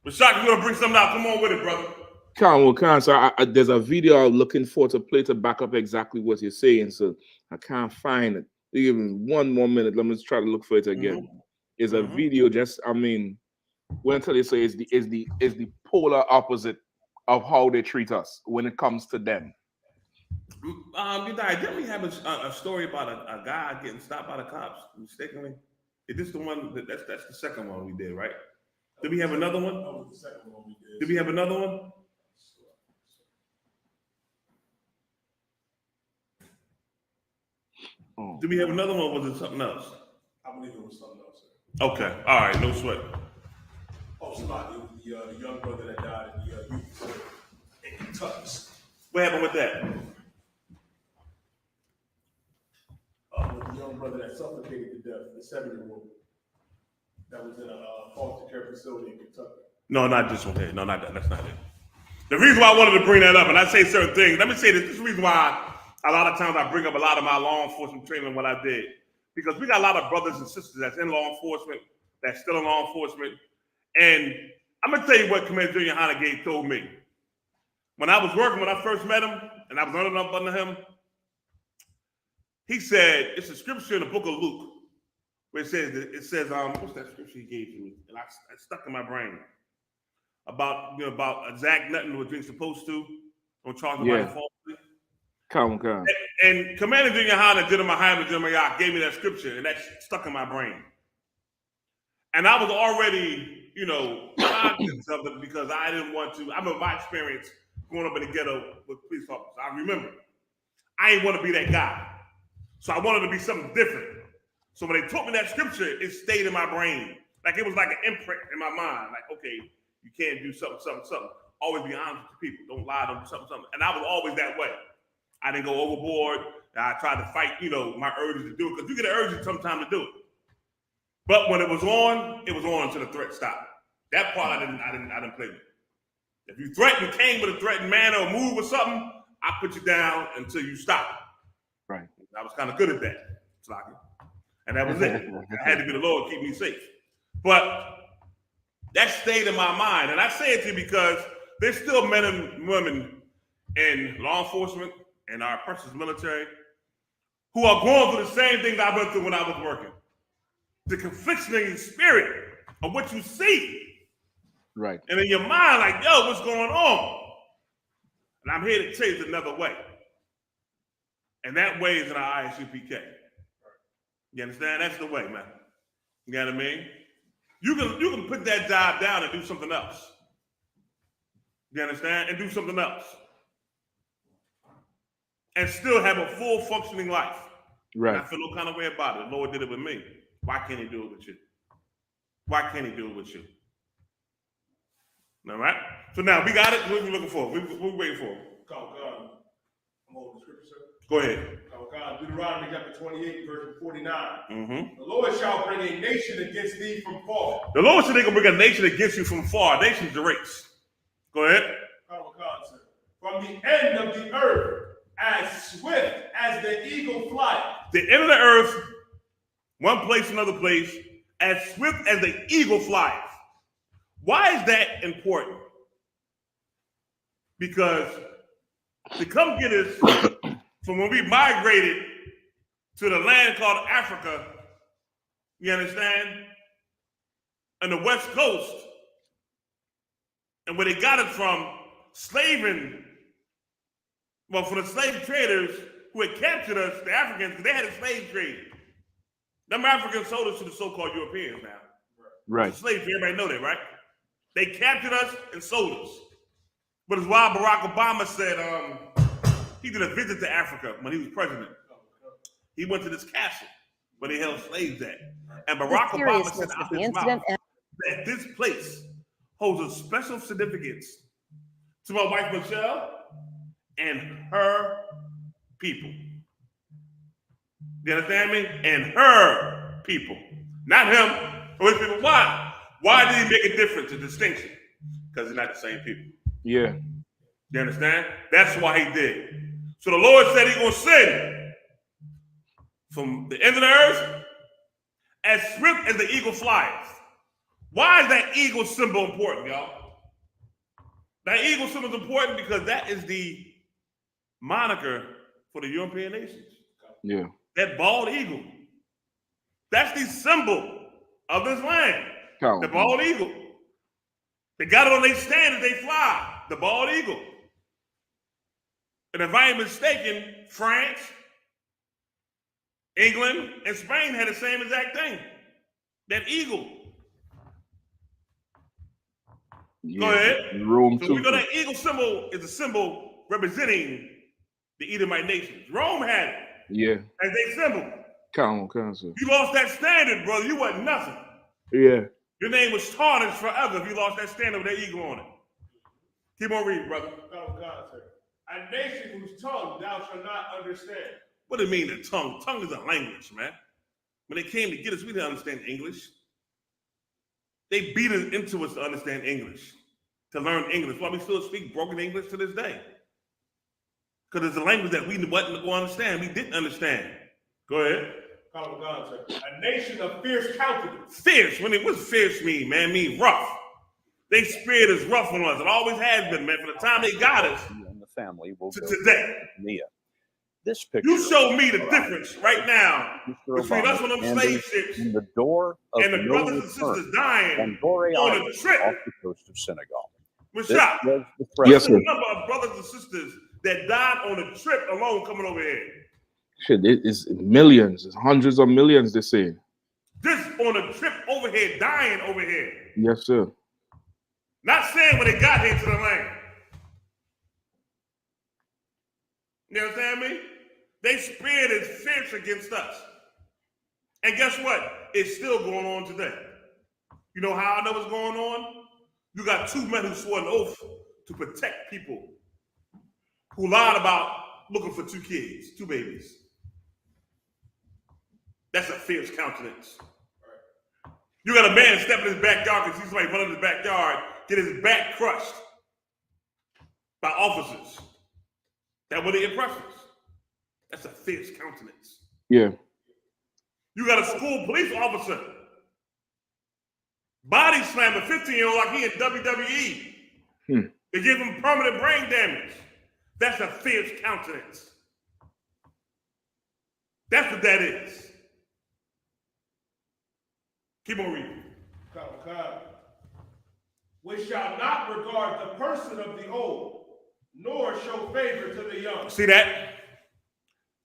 But Shaka, you're going to bring something out. Come on with it, brother. So there's a video I'm looking for to play to back up exactly what you're saying. So I can't find it. Give me 1 more minute. Let me just try to look for it again. It's a video. When they say is the polar opposite of how they treat us when it comes to them. Didn't we have a story about a guy getting stopped by the cops mistakenly? Is this the one? That's the second one we did, right? Did we have another one? That was the second one we did. Did we have another one? Did we have another one, or was it something else? I believe it was something else. Okay, all right, no sweat. Oh, somebody, it was the young brother that died in the youth in TITHES. What happened with that? With the young brother that suffocated to death, the 7-year-old that was in a foster care facility in Kentucky. No, not this one here. No, not that. That's not it. The reason why I wanted to bring that up, and I say certain things, let me say this. This is the reason why a lot of times I bring up a lot of my law enforcement training, what I did. Because we got a lot of brothers and sisters that's in law enforcement, that's still in law enforcement. And I'm going to tell you what Commander GEN.YAHANNA told me. When I was working, when I first met him, and I was running up under him, he said, it's a scripture in the book of Luke, where it says, what's that scripture he gave to me? And I stuck in my brain. About Zach nothing what you're supposed to. Don't charge nobody falsely. Come. And Commander GEN.YAHANNA, GEN.YAHANNA, gave me that scripture, and that stuck in my brain. And I was already, conscious of it because I didn't want to. I remember my experience going up in the ghetto with police officers. I remember. I didn't want to be that guy. So I wanted to be something different. So when they taught me that scripture, it stayed in my brain. Like it was like an imprint in my mind. Like, okay, you can't do something. Always be honest with people. Don't lie, don't do something. And I was always that way. I didn't go overboard. I tried to fight, my urges to do it. Because you get an urge sometimes to do it. But when it was on until the threat stopped. That part I didn't play with. If you came with a threatened manner or move or something, I put you down until you stop. Right. I was kind of good at that, Slocky. And that was it. I had to be the Lord keep me safe. But that stayed in my mind. And I say it to you because there's still men and women in law enforcement and our precious military who are going through the same things I went through when I was working. The confliction in your spirit of what you see. Right. And in your mind, like, yo, what's going on? And I'm here to tell you it's another way. And that way is in our I.S.U.P.K. You understand? That's the way, man. You know what I mean? You can put that job down and do something else. You understand? And do something else. And still have a full functioning life. Right. And I feel no kind of way about it. The Lord did it with me. Why can't he do it with you? Why can't he do it with you? All right? So now we got it. What are we looking for? What are we waiting for? I'm holding the scripture, sir. Go ahead. Deuteronomy chapter 28, verse 49. Mm-hmm. The Lord shall bring a nation against thee from far. The Lord said they're going to bring a nation against you from far. A nation's the race. Go ahead. From the end of the earth, as swift as the eagle flies. The end of the earth, one place, another place, as swift as the eagle flies. Why is that important? Because to come get us from when we migrated to the land called Africa, you understand, and the West Coast, and where they got it from, slaving Well, for the slave traders who had captured us, the Africans, because they had a slave trade. Them Africans sold us to the so-called Europeans now. Right. Slave trade, everybody know that, right? They captured us and sold us. But it's why Barack Obama said he did a visit to Africa when he was president. He went to this castle where they held slaves at. And Barack Obama said out his mouth that this place holds a special significance to my wife Michelle and her people. You understand me? And her people. Not him, but his people. Why? Why did he make a difference, a distinction? Because they're not the same people. Yeah. You understand? That's why he did. So the Lord said he's going to send from the end of the earth as swift as the eagle flies. Why is that eagle symbol important, y'all? That eagle symbol is important because that is the moniker for the European nations. Yeah. That bald eagle. That's the symbol of this land. The bald eagle. They got it on their stand as they fly. The bald eagle. And if I ain't mistaken, France, England, and Spain had the same exact thing. That eagle. Yeah. Go ahead. Rome so too. we know that eagle symbol is a symbol representing the Edomite nations. Rome had it. Yeah. As their symbol. Come on, sir. You lost that standard, brother. You wasn't nothing. Yeah. Your name was tarnished forever if you lost that standard with that eagle on it. Keep on reading, brother. Oh, God, sir. A nation whose tongue thou shalt not understand. What do you mean the tongue? Tongue is a language, man. When they came to get us, we didn't understand English. They beat us into us to understand English, to learn English. Why we still speak broken English to this day. Because it's a language that we wasn't going to understand. We didn't understand. Go ahead. Oh, God, sir. A nation of fierce countenance. Fierce. What's fierce mean, man? Mean rough. They spirit is rough on us. It always has been, man. From the time they got us and the family will to go today. Mia. This picture. You show me the difference right now between us on them slave ships in the door of and the no brothers and return sisters dying on Dore on Island a trip. off the coast of Senegal. What's This up? was the Yes, sir. The number of brothers and sisters that died on a trip alone coming over here. Shit, it is millions. It's hundreds of millions, they say. Just on a trip over here, dying over here. Yes, sir. Not saying when they got here to the land. You understand me? They spirit is fierce against us. And guess what? It's still going on today. You know how I know what's going on? You got two men who swore an oath to protect people who lied about looking for two kids, two babies. That's a fierce countenance. You got a man step in his backyard because he's somebody run in his backyard, get his back crushed by officers that were the oppressors. That's a fierce countenance. Yeah. You got a school police officer body slam a 15-year-old like he in WWE. They give him permanent brain damage. That's a fierce countenance. That's what that is. Keep on reading. We shall not regard the person of the old, nor show favor to the young. See that?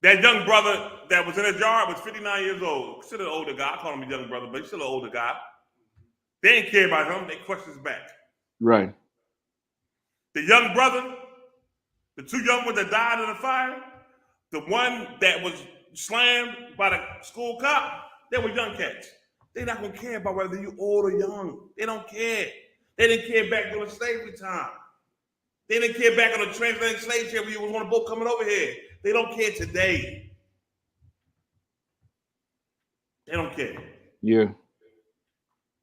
That young brother that was in a jar was 59 years old. Still an older guy. I call him a young brother, but he's still an older guy. They didn't care about him. They crushed his back. Right. The young brother, the two young ones that died in the fire, the one that was slammed by the school cop, they were young cats. They're not going to care about whether you're old or young. They don't care. They didn't care back during slavery time. They didn't care back on the transatlantic slave ship when you was on a boat coming over here. They don't care today. They don't care. Yeah.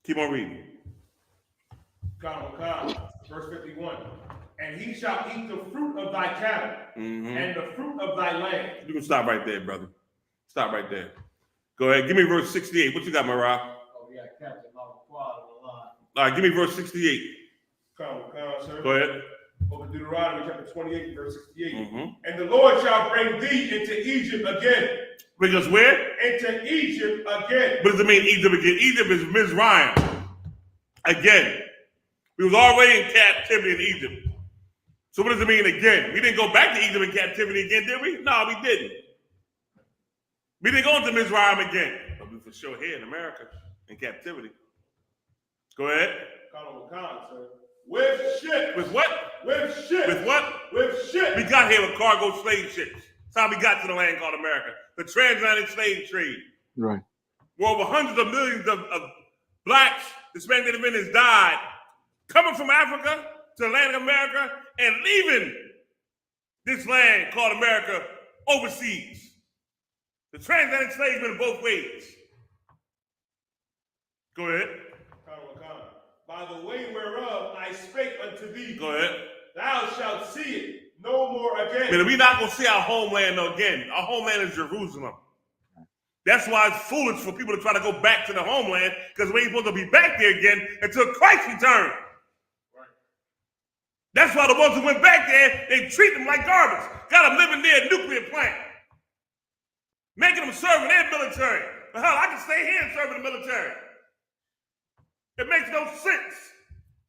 Keep on reading. Verse 51. And he shall eat the fruit of thy cattle and the fruit of thy land. You can stop right there, brother. Stop right there. Go ahead. Give me verse 68. What you got, Mariah? Oh, yeah, Captain All right, give me verse 68. Sir. Go ahead. Over Deuteronomy chapter 28, verse 68. And the Lord shall bring thee into Egypt again. Bring us where? Into Egypt again. What does it mean, Egypt again? Egypt is Mizraim. Again. We was already in captivity in Egypt. So what does it mean again? We didn't go back to Egypt in captivity again, did we? No, we didn't. We didn't go into Mizraim again. But we for sure here in America in captivity. Go ahead. Sir. With ships. With what? With ships. With what? With ships. We got here with cargo slave ships. That's how we got to the land called America. The transatlantic slave trade. Right. Where over hundreds of millions of blacks, Hispanic individuals died coming from Africa to the land of America and leaving this land called America overseas. The transatlantic slaves went both ways. Go ahead. By the way whereof I spake unto thee. Go ahead. Thou shalt see it no more again. But we're not going to see our homeland again. Our homeland is Jerusalem. That's why it's foolish for people to try to go back to the homeland, because we ain't supposed to be back there again until Christ returns. Right. That's why the ones who went back there, they treat them like garbage. Got them living near a nuclear plant. Making them serve in their military. But hell, I can stay here and serve in the military. It makes no sense.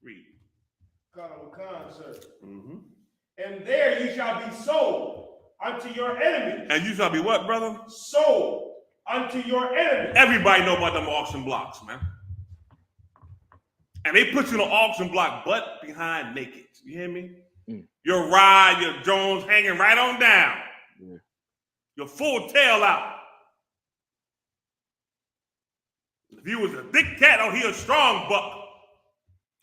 Read. Sir. And there you shall be sold unto your enemies. And you shall be what, brother? Sold unto your enemies. Everybody know about them auction blocks, man. And they put you in an auction block butt behind naked. You hear me? Your ride, your Jones hanging right on down. Yeah. Your full tail out. If you was a big cat, oh, he a strong buck.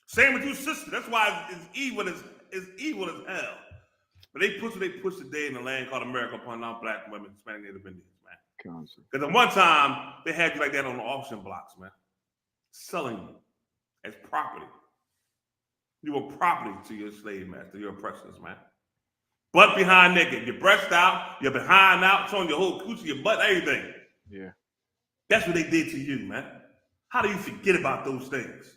Same with you, sister. That's why it's evil as hell. But they push today in the land called America upon non-black women, Hispanic Native Indians, man. Because at one time they had you like that on the auction blocks, man, selling you as property. You were property to your slave master, your oppressors, man. Butt behind naked, your breast out, your behind out, showing your whole coochie, your butt, everything. Yeah. That's what they did to you, man. How do you forget about those things?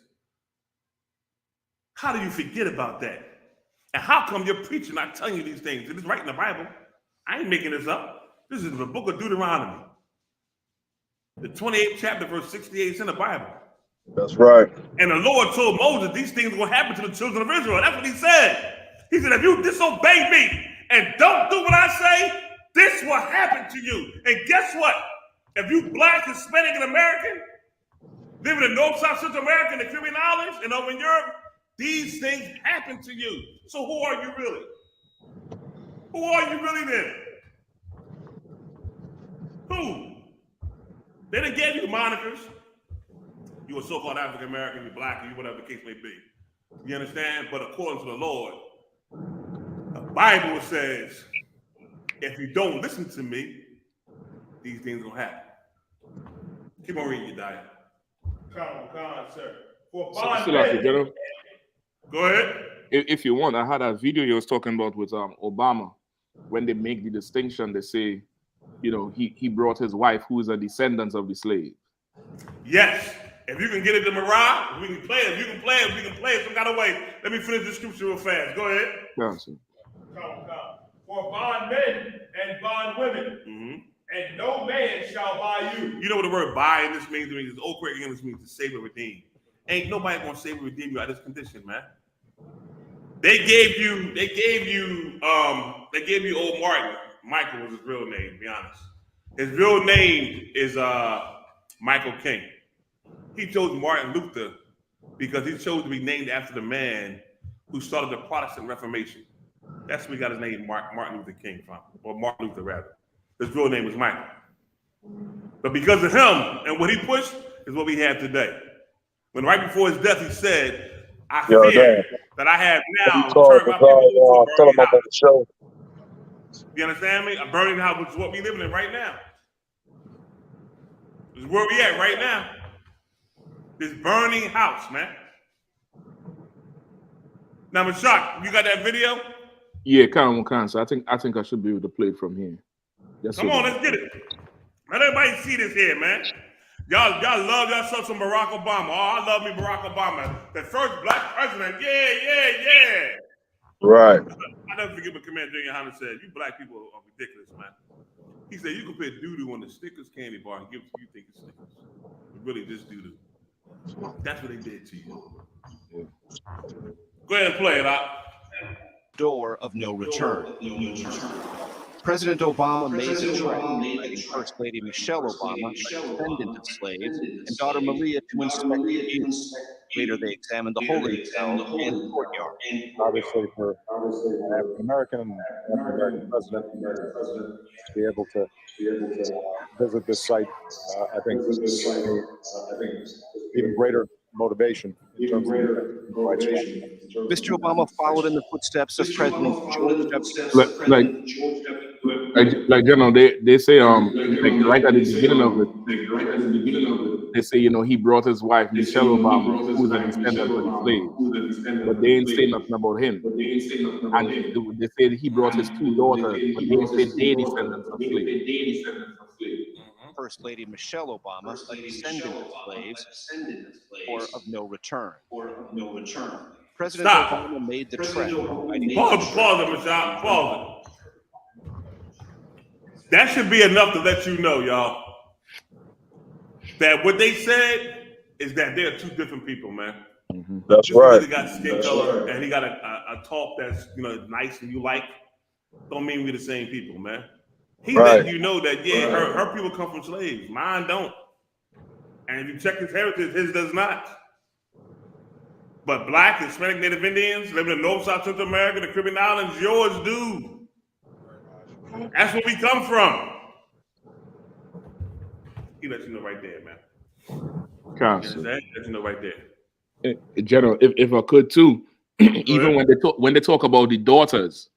How do you forget about that? And how come your preacher not telling you these things? It is right in the Bible. I ain't making this up. This is the book of Deuteronomy. The 28th chapter, verse 68 is in the Bible. That's right. And the Lord told Moses these things will happen to the children of Israel. That's what he said. He said, if you disobey me and don't do what I say, this will happen to you. And guess what? If you black, Hispanic, and American, living in North, South, Central America, and the Caribbean islands, and over in Europe, these things happen to you. So who are you really? Who are you really then? Who? They didn't give you monikers. You a so-called African American, you black, you whatever the case may be. You understand? But according to the Lord, the Bible says, if you don't listen to me, these things will happen. Keep on reading your diet. Come on, sir. For Go ahead. If you want, I had a video you was talking about with Obama. When they make the distinction, they say, you know, he brought his wife, who is a descendant of the slave. Yes. If you can get it to Mariah, we can play it. If you can play it, we can play it some kind of way. Let me finish the scripture real fast. Go ahead. Yeah, sir. Come. For bondmen and bondwomen, and no man shall buy you. You know what the word buy in this means? It's old correct English means to save or redeem. Ain't nobody gonna save or redeem you out of this condition, man. They gave you old Martin. Michael was his real name, to be honest. His real name is Michael King. He chose Martin Luther because he chose to be named after the man who started the Protestant Reformation. That's where he got his name, Martin Luther King from, or Martin Luther rather. His real name was Michael. But because of him and what he pushed is what we have today. When right before his death, he said, I fear that I have now turned my people into a burning house. You understand me? A burning house, which is what we living in right now. This is where we at right now. This burning house, man. Now, Mashak, you got that video? Yeah, can. So I think I should be able to play it from here. Yes, Come on, let's get it. Let everybody see this here, man. Y'all love yourself some Barack Obama. Oh, I love me Barack Obama. The first black president. Yeah. Right. I never forget what Commander GEN.YAHANNA said. You black people are ridiculous, man. He said you can put doo-doo on the Snickers candy bar and give it to you think it's Snickers. But really just doo-doo. That's what they did to you. Go ahead and play it out. door of no return. President Obama made the trek, inviting First Lady Michelle Obama, a descendant of slaves, and daughter Malia to inspect the view. Later, they examined the holding cell and courtyard. Obviously, for an African American president to be able to visit this site, I think even greater motivation in terms of rights. Mr. Obama followed in the footsteps of President George Like you know, they say like right at the beginning of it, they say, you know, he brought his wife Michelle Obama, who's a descendant of the slaves, but they didn't say nothing about him. And they said he brought his two daughters, but they didn't say they descendants of slaves. First Lady Michelle Obama, a descendant of slaves, or of no return. President Obama made the trek. Pause it, Michelle. Pause it. That should be enough to let you know, y'all, that what they said is that they're two different people, man. That's Just right. because he got skin color and he got a talk that's, you know, nice and you like, don't mean we're the same people, man. He letting you know that, yeah, her people come from slaves. Mine don't. And if you check his heritage, his does not. But Black, Hispanic, Native Indians living in North, South, Central America, the Caribbean Islands, yours do. That's where we come from. He lets you know right there, man. Constantly. Let you know right there. In general, if I could too, even when they talk about the daughters,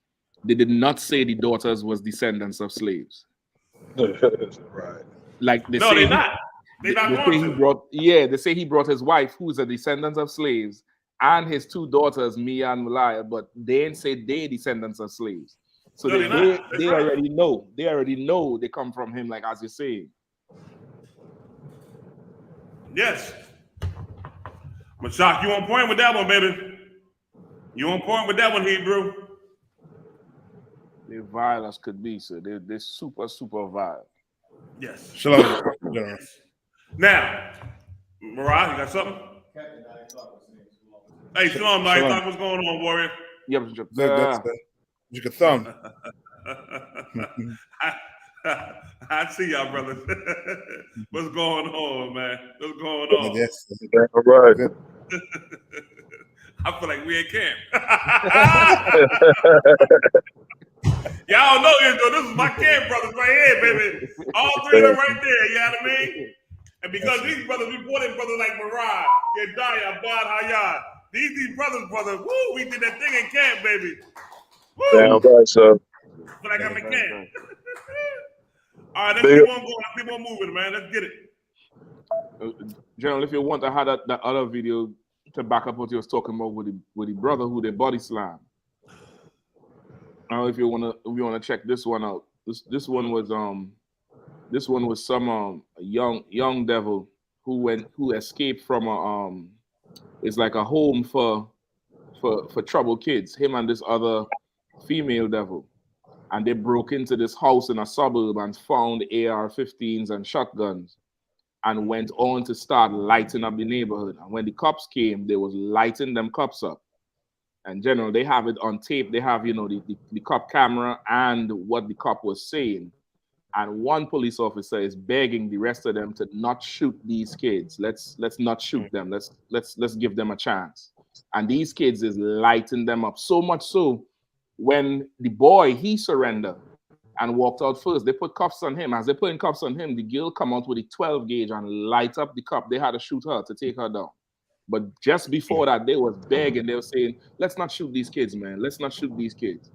they did not say the daughters was descendants of slaves. Right. Like they no, say they're not. They're not going to. They say he brought his wife, who's a descendant of slaves, and his two daughters, Mia and Malaya, but they didn't say they descendants of slaves. So No, they already know. They already know they come from him, like as you say. Yes. Mashak, you on point with that one, baby. You on point with that one, Hebrew. Their violence could be, so they're super, super vile. Yes. Shalom. Yes. Now, Mariah, you got something? Hey, Shalom, Night. What's going on, warrior? Yep. You can thumb. I see y'all, brothers. What's going on, man? What's going on? Yes. All right. I feel like we in camp. Y'all know this is my camp brothers right here, baby. All three of them right there, you know what I mean? And because these brothers, we brought in brothers like Marad, Yedaya, Abad, Hayat. These brothers, woo, we did that thing in camp, baby. Woo. Damn right, sir. But I got my camp. All right, let's keep on going. Let's keep on moving, man. Let's get it. General, if you want, I had that other video to back up what you was talking about with the brother who they body slammed. Now, if you wanna check this one out, this one was some young devil who escaped from it's like a home for troubled kids. Him and this other female devil, and they broke into this house in a suburb and found AR-15s and shotguns, and went on to start lighting up the neighborhood. And when the cops came, they was lighting them cops up. And general, they have it on tape. They have, you know, the cop camera and what the cop was saying. And one police officer is begging the rest of them to not shoot these kids. Let's not shoot them. Let's give them a chance. And these kids is lighting them up so much so when the boy he surrendered and walked out first, they put cuffs on him. As they putting cuffs on him, the girl come out with a 12 gauge and light up the cop. They had to shoot her to take her down. But just before that, they was begging. They were saying, "Let's not shoot these kids, man. Let's not shoot these kids."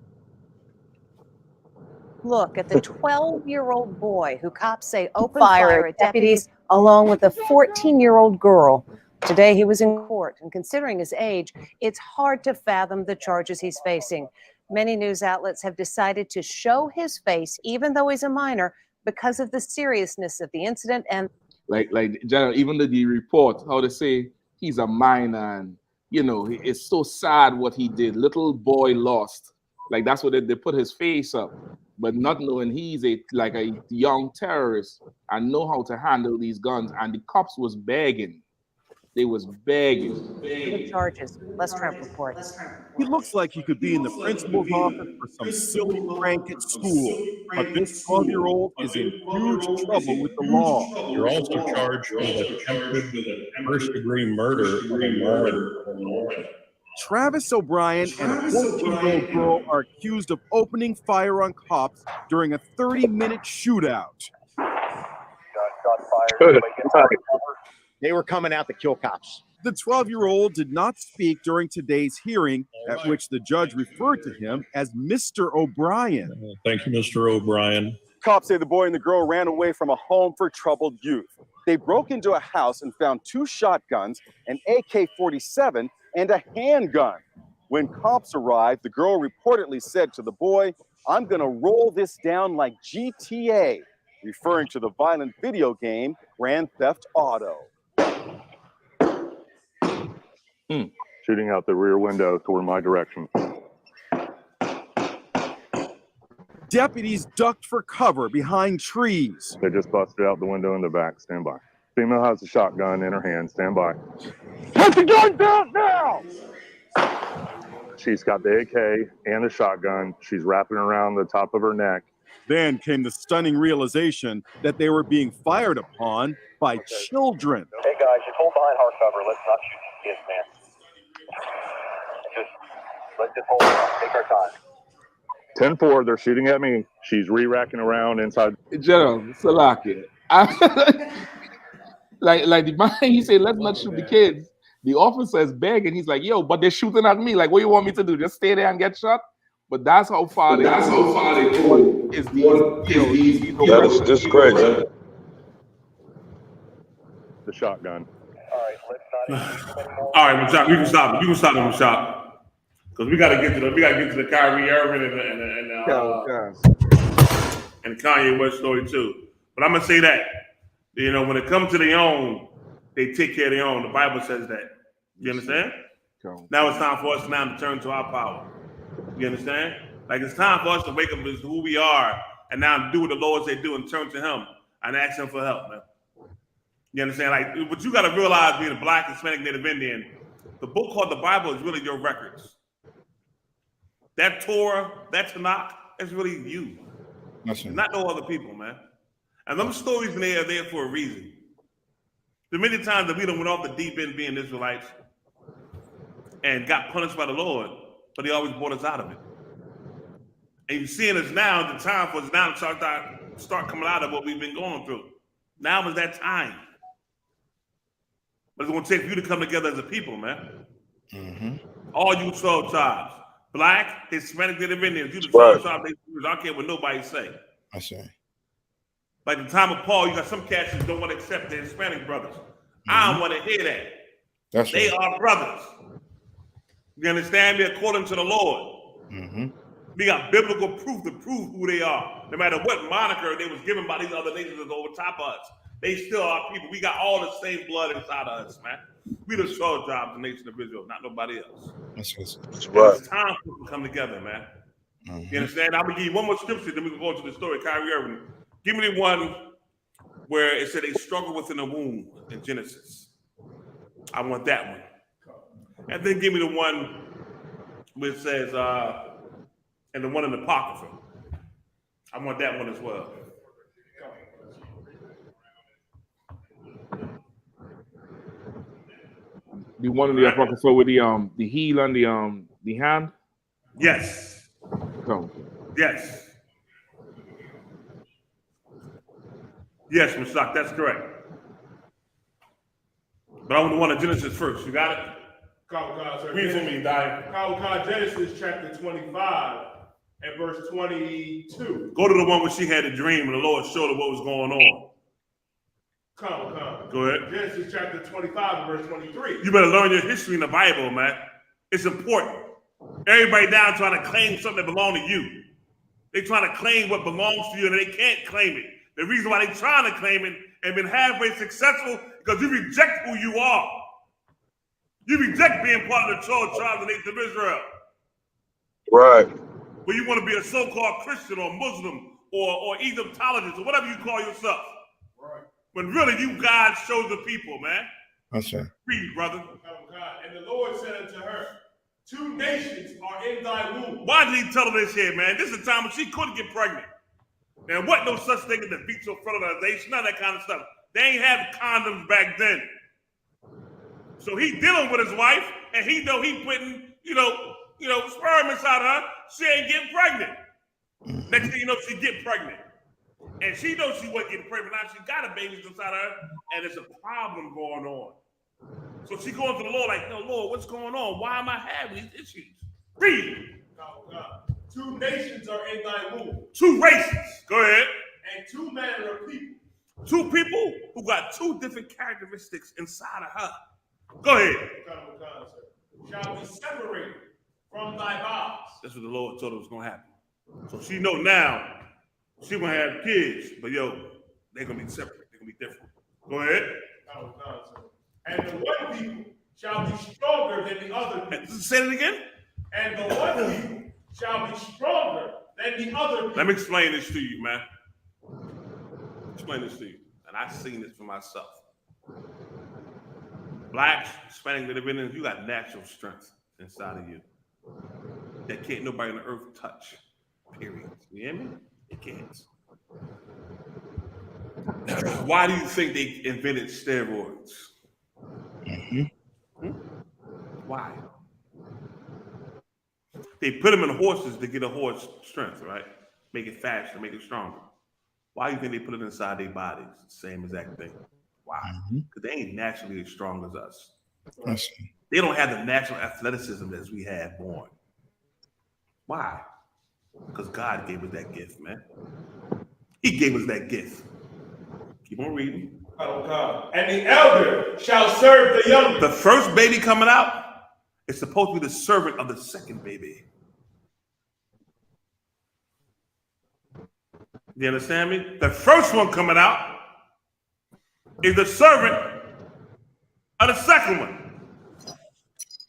Look at the 12-year-old boy who cops say opened fire at deputies along with a 14-year-old girl. Today he was in court, and considering his age, it's hard to fathom the charges he's facing. Many news outlets have decided to show his face, even though he's a minor, because of the seriousness of the incident. And like even the report, how they say he's a minor, and you know, it's so sad what he did. Little boy lost. Like that's what they put his face up, but not knowing he's a young terrorist and know how to handle these guns. And the cops was begging They was begging. New charges. Les Trump reports. He looks like he could be in the principal's office for some silly prank at school. But this 12-year-old is in huge trouble with the law. You're also charged with attempted first-degree murder of a Lauren. Travis O'Brien and a 14-year-old girl are accused of opening fire on cops during a 30-minute shootout. They were coming out to kill cops. The 12-year-old did not speak during today's hearing, at which the judge referred to him as Mr. O'Brien. Thank you, Mr. O'Brien. Cops say the boy and the girl ran away from a home for troubled youth. They broke into a house and found 2 shotguns, an AK-47, and a handgun. When cops arrived, the girl reportedly said to the boy, "I'm gonna roll this down like GTA," referring to the violent video game Grand Theft Auto. Shooting out the rear window toward my direction. Deputies ducked for cover behind trees. They just busted out the window in the back. Stand by. Female has a shotgun in her hand. Stand by. Put the gun down now! She's got the AK and the shotgun. She's wrapping around the top of her neck. Then came the stunning realization that they were being fired upon by children. Hey guys, just hold behind hard cover. Let's not shoot these kids, man. Let's just hold on. Take our time. 10-4, they're shooting at me. She's re-racking around inside. General, Salaki. Like the man, he said, let's not shoot the kids. The officer is begging. He's like, yo, but they're shooting at me. Like, what do you want me to do? Just stay there and get shot? But that's how far they go. Is That is just crazy. The shotgun. All right, Mashak, you can stop him. You can stop him, Mashak. Because we gotta get to the Kyrie, Irving, and Kanye West story too. But I'm gonna say that, you know, when it comes to their own, they take care of their own. The Bible says that. You understand? Now it's time for us now to turn to our power. You understand? Like it's time for us to wake up as who we are and now do what the Lord said do and turn to Him and ask Him for help, man. You understand? Like, but you got to realize, being a Black, Hispanic, Native Indian, the book called the Bible is really your records. That Torah, that Tanakh, that's really you. Not no other people, man. And them stories in there are there for a reason. The many times that we done went off the deep end being Israelites and got punished by the Lord, but He always brought us out of it. And you're seeing us now, the time for us now to start coming out of what we've been going through. Now is that time. But it's going to take you to come together as a people, man. All you 12 tribes, Black, Hispanic, Native Indians, you the 12 tribes, I don't care what nobody say. I say. Like the time of Paul, you got some cats that don't want to accept the Hispanic brothers. I don't want to hear that. That's they are brothers. You understand me? According to the Lord. We got biblical proof to prove who they are. No matter what moniker they was given by these other nations that's over top of us, they still are people. We got all the same blood inside of us, man. We the 12 tribes, the nation of Israel, not nobody else. That's right. It's time for us to come together, man. You understand? I'm gonna give you one more scripture, then we can go into the story. Kyrie Irving. Give me the one where it said they struggle within the womb in Genesis. I want that one. And then give me the one where it says, and the one in the Apocrypha. I want that one as well. The one in the Apocrypha with the heel and the hand? Yes. Oh. Yes. Yes, Mashak, that's correct. But I want the one in Genesis first. You got it? Read for me, Diane. Genesis chapter 25 and verse 22. Go to the one where she had a dream and the Lord showed her what was going on. Come. Go ahead. Genesis chapter 25 and verse 23. You better learn your history in the Bible, man. It's important. Everybody down trying to claim something that belongs to you. They trying to claim what belongs to you and they can't claim it. The reason why they're trying to claim it and been halfway successful because you reject who you are. You reject being part of the 12 tribes of the nation of Israel. Right. But you want to be a so-called Christian or Muslim or Egyptologist or whatever you call yourself. Right. When really you God shows the people, man. That's right. Read, brother. And the Lord said unto her, 2 nations are in thy womb. Why did he tell her this here, man? This is a time when she couldn't get pregnant. There wasn't no such thing as the fetal fertilization, none of that kind of stuff. They ain't had condoms back then. So he dealing with his wife, and he know he putting, sperm inside her. She ain't getting pregnant. Next thing you know, she get pregnant. And she knows she wasn't getting pregnant. Now she got a baby inside her, and there's a problem going on. So she going to the Lord like, no, Lord, what's going on? Why am I having these issues? Read. 2 nations are in thy womb. 2 races. Go ahead. And 2 manner of people. 2 people who got 2 different characteristics inside of her. Go ahead. Shall be separated from thy bowels. That's what the Lord told her was going to happen. So she know now she going to have kids, but they're going to be separate. They're going to be different. Go ahead. And the one people shall be stronger than the other people. Say it again. And the one people shall be stronger than the other people. Let me explain this to you, man. Explain this to you. And I've seen this for myself. Blacks, Hispanic, Indians, you got natural strength inside of you that can't nobody on the earth touch. Period. You hear me? It can't. Why do you think they invented steroids? Why? They put them in horses to get a horse strength, right? Make it faster, make it stronger. Why do you think they put it inside their bodies? Same exact thing. Why? Because they ain't naturally as strong as us. They don't have the natural athleticism as we had born. Why? Because God gave us that gift, man. He gave us that gift. Keep on reading. Oh God. And the elder shall serve the younger. The first baby coming out is supposed to be the servant of the second baby. You understand me? The first one coming out is the servant of the second one.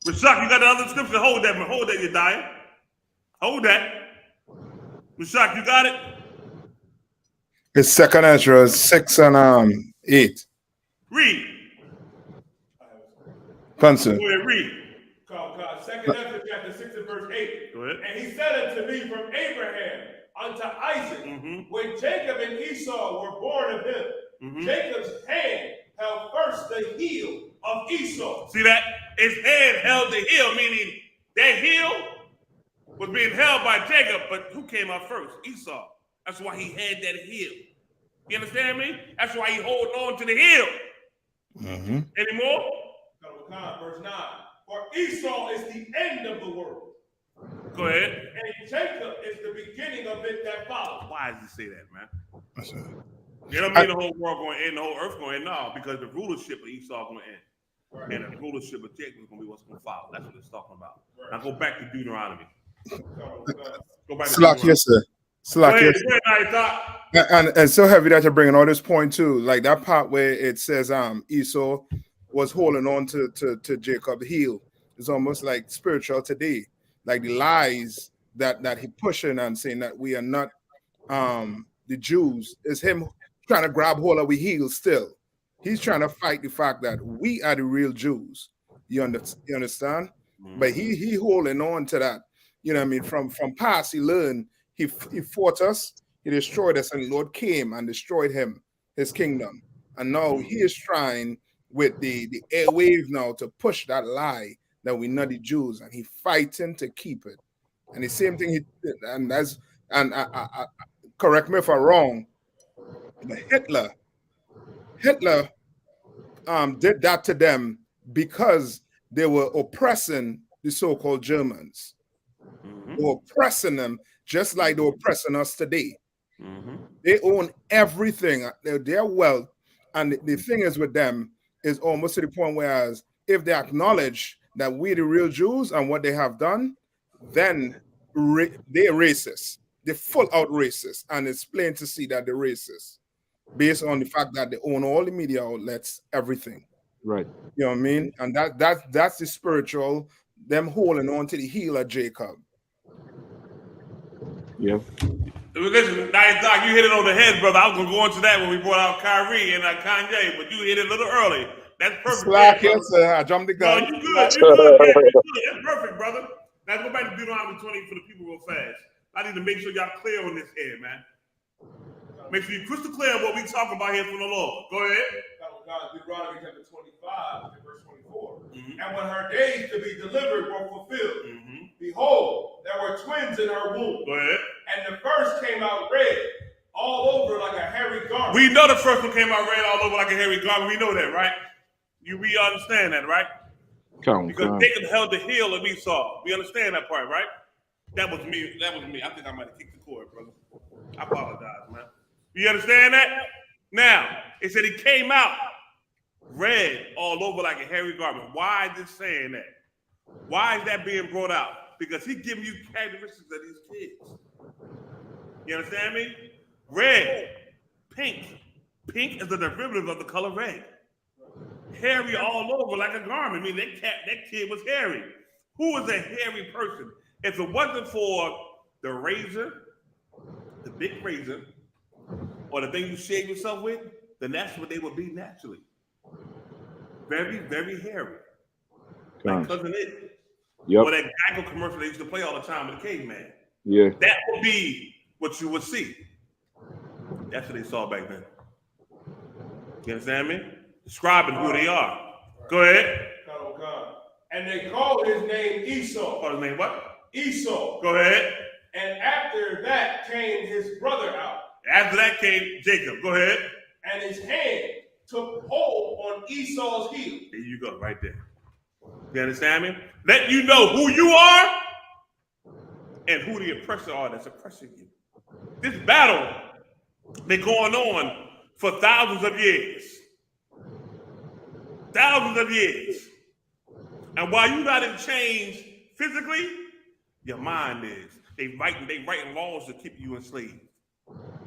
Rashak, you got the other scripture? Hold that, man. Hold that, you're dying. Hold that. Rashak, you got it? It's 2 Ezra 6 and 8. Read. Concern. Go ahead, read. 2 Ezra chapter 6 and verse 8. Go ahead. And he said unto me, from Abraham unto Isaac, when Jacob and Esau were born of him, Jacob's hand held first the heel of Esau. See that? His hand held the heel, meaning that heel was being held by Jacob, but who came out first? Esau. That's why he had that heel. You understand me? That's why he holding on to the heel. Any more? Verse 9. For Esau is the end of the world. Go ahead. And Jacob is the beginning of it that follows. Why does he say that, man? You don't mean the whole world going to end, the whole earth going to end? No, because the rulership of Esau going to end. Right. And the rulership of Jacob is going to be what's going to follow. That's what it's talking about. Right. Now go back to Deuteronomy. Go back to Slack, yes, sir. Slack, go yes. And so heavy that you're bringing all this point too. Like that part where it says Esau was holding on to Jacob's heel. It's almost like spiritual today. Like the lies that he pushing and saying that we are not the Jews, is him trying to grab hold of our heels still. He's trying to fight the fact that we are the real Jews. You understand? But he holding on to that. You know what I mean? From past, he learned, he fought us, he destroyed us, and the Lord came and destroyed him, his kingdom. And now he is trying with the airwave now to push that lie that we're not the Jews, and he fighting to keep it. And the same thing he did, and correct me if I'm wrong, but Hitler did that to them because they were oppressing the so-called Germans. They were oppressing them just like they're oppressing us today. They own everything, their wealth, and the thing is with them is almost to the point whereas if they acknowledge that we're the real Jews and what they have done, then they're racist. They're full out racist, and it's plain to see that they're racist based on the fact that they own all the media outlets, everything. Right. You know what I mean? And that's the spiritual, them holding on to the heel of Jacob. Yeah. Listen, Doc, you hit it on the head, brother. I was going to go into that when we brought out Kyrie and Kanye, but you hit it a little early. That's perfect. Slack, yes, sir. I jumped the gun. No, you good. You good, man. You good. That's perfect, brother. Now go back to Deuteronomy 20 for the people real fast. I need to make sure y'all clear on this here, man. Make sure you're crystal clear on what we talking about here from the Lord. Go ahead. Deuteronomy chapter 25, verse 24. And when her days to be delivered were fulfilled, behold, there were twins in her womb. Go ahead. And the first came out red, all over like a hairy garment. We know the first one came out red all over like a hairy garment. We know that, right? We understand that, right? Because Jacob held the heel of Esau. We understand that part, right? That was me. That was me. I think I might have kicked the cord, brother. I apologize, man. You understand that? Now, it said he came out red all over like a hairy garment. Why is this saying that? Why is that being brought out? Because he's giving you characteristics of these kids. You understand me? Red, pink. Pink is the derivative of the color red. Hairy all over like a garment. I mean, that kid was hairy. Who is a hairy person? If it wasn't for the razor, the big razor, or the thing you shave yourself with, then that's what they would be naturally. Very, very hairy. Like Cousin It. Yep. Or that Geico commercial they used to play all the time with the caveman. Yeah. That would be what you would see. That's what they saw back then. You understand me? Describing who they are. Go ahead. And they called his name Esau. Called his name what? Esau. Go ahead. And after that came his brother out. After that came Jacob. Go ahead. And his hand took hold on Esau's heel. There you go, right there. You understand me? Let you know who you are and who the oppressor are that's oppressing you. This battle been going on for thousands of years. Thousands of years. And while you're not in change physically, your mind is. They writing laws to keep you enslaved.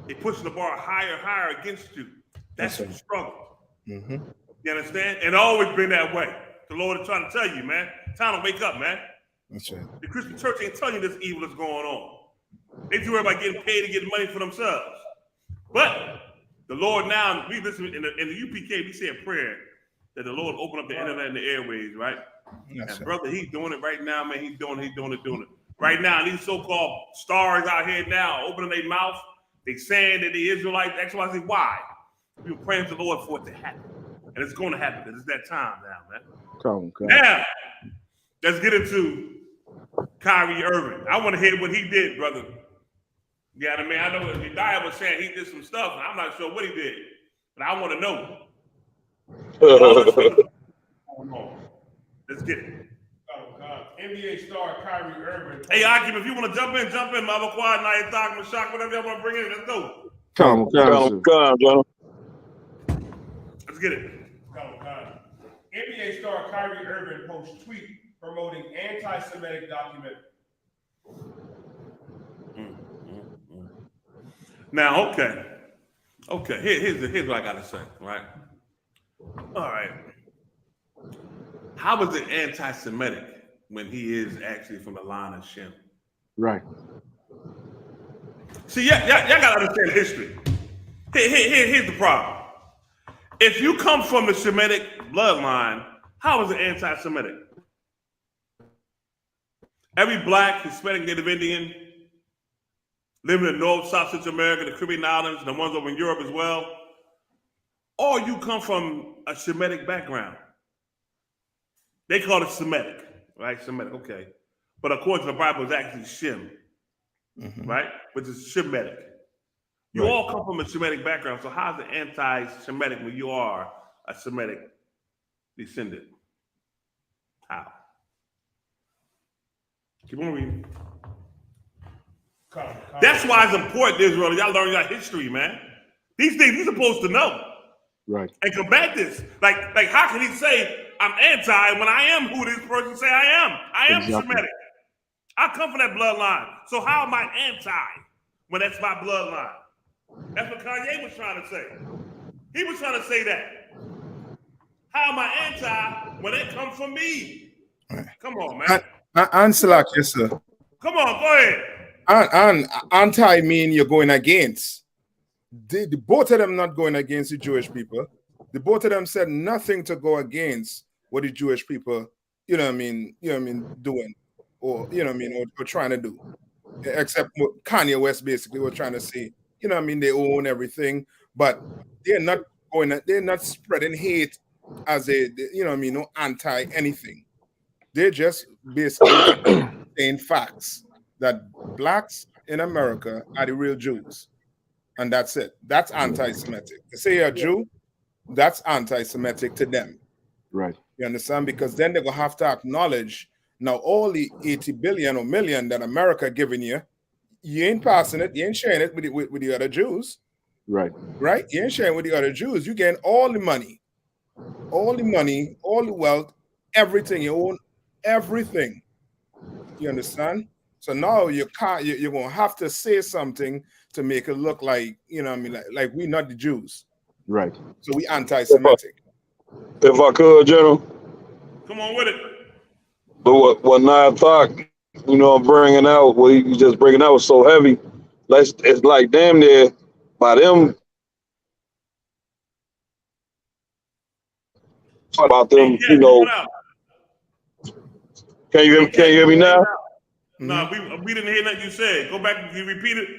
They pushing the bar higher and higher against you. That's the struggle. You understand? And always been that way. The Lord is trying to tell you, man. Time to wake up, man. That's right. The Christian church ain't telling you this evil is going on. They do everybody getting paid to get money for themselves. But the Lord now, we listen in the UPK, we say a prayer that the Lord open up the internet and the airways, right? That's and brother, he's doing it right now, man. He's doing it. Right now, these so-called stars out here now opening their mouth, they saying that the Israelites, XYZ, why? We were praying to the Lord for it to happen. And it's going to happen because it's that time now, man. Come. Now, let's get into Kyrie Irving. I want to hear what he did, brother. Yeah, I mean, I know the guy was saying he did some stuff, and I'm not sure what he did, but I want to know. Let's get it. NBA star Kyrie Irving. Hey, Akim, if you want to jump in. Mama Quad, Naya Thak, Mashak, whatever y'all want to bring in, let's go. Come, John. Let's get it. NBA star Kyrie Irving posts tweet promoting anti-Semitic documentary. Now, okay. Here's what I gotta say, right? All right. How is it anti-Semitic when he is actually from the line of Shem? Right. See, y'all gotta understand history. Here's the problem. If you come from the Shemitic bloodline, how is it anti-Semitic? Every Black, Hispanic, Native Indian living in North, South, Central America, the Caribbean islands, and the ones over in Europe as well, or you come from a Shemitic background. They call it Semitic, right? Semitic, okay. But according to the Bible, it's actually Shem, right? Which is Shemitic. You all come from a Shemitic background, so how's it anti-Shemitic when you are a Semitic descendant? How? Keep on reading. That's why it's important, Israel. Y'all learn your history, man. These things you're supposed to know. Right. And combat this. Like how can he say I'm anti when I am who this person say I am? I am Semitic. I come from that bloodline. So how am I anti when that's my bloodline? That's what Kanye was trying to say. He was trying to say that. How am I anti when it comes from me? Come on, man. Answer, yes, sir. Come on, go ahead. And anti mean you're going against. Both of them not going against the Jewish people. The both of them said nothing to go against what the Jewish people, doing, or or trying to do, except what Kanye West basically was trying to say. They own everything, but they're not they're not spreading hate as no anti anything. They're just basically saying facts that blacks in America are the real Jews, and that's it. That's anti-Semitic. To say you're a Jew, that's anti-Semitic to them. Right. You understand? Because then they're gonna have to acknowledge now all the 80 billion or million that America giving you, you ain't passing it, you ain't sharing it with the other Jews. Right. Right? You ain't sharing with the other Jews. You getting all the money, all the wealth, everything. You own everything. You understand? So now you're gonna have to say something to make it look like, like we're not the Jews. Right. So we anti-Semitic. If I could, General. Come on with it. But what Nia thought, bringing out, what he just bringing out was so heavy. It's like damn near by them about them, Can you hear me now? No, we didn't hear nothing you said. Go back, can you repeat it?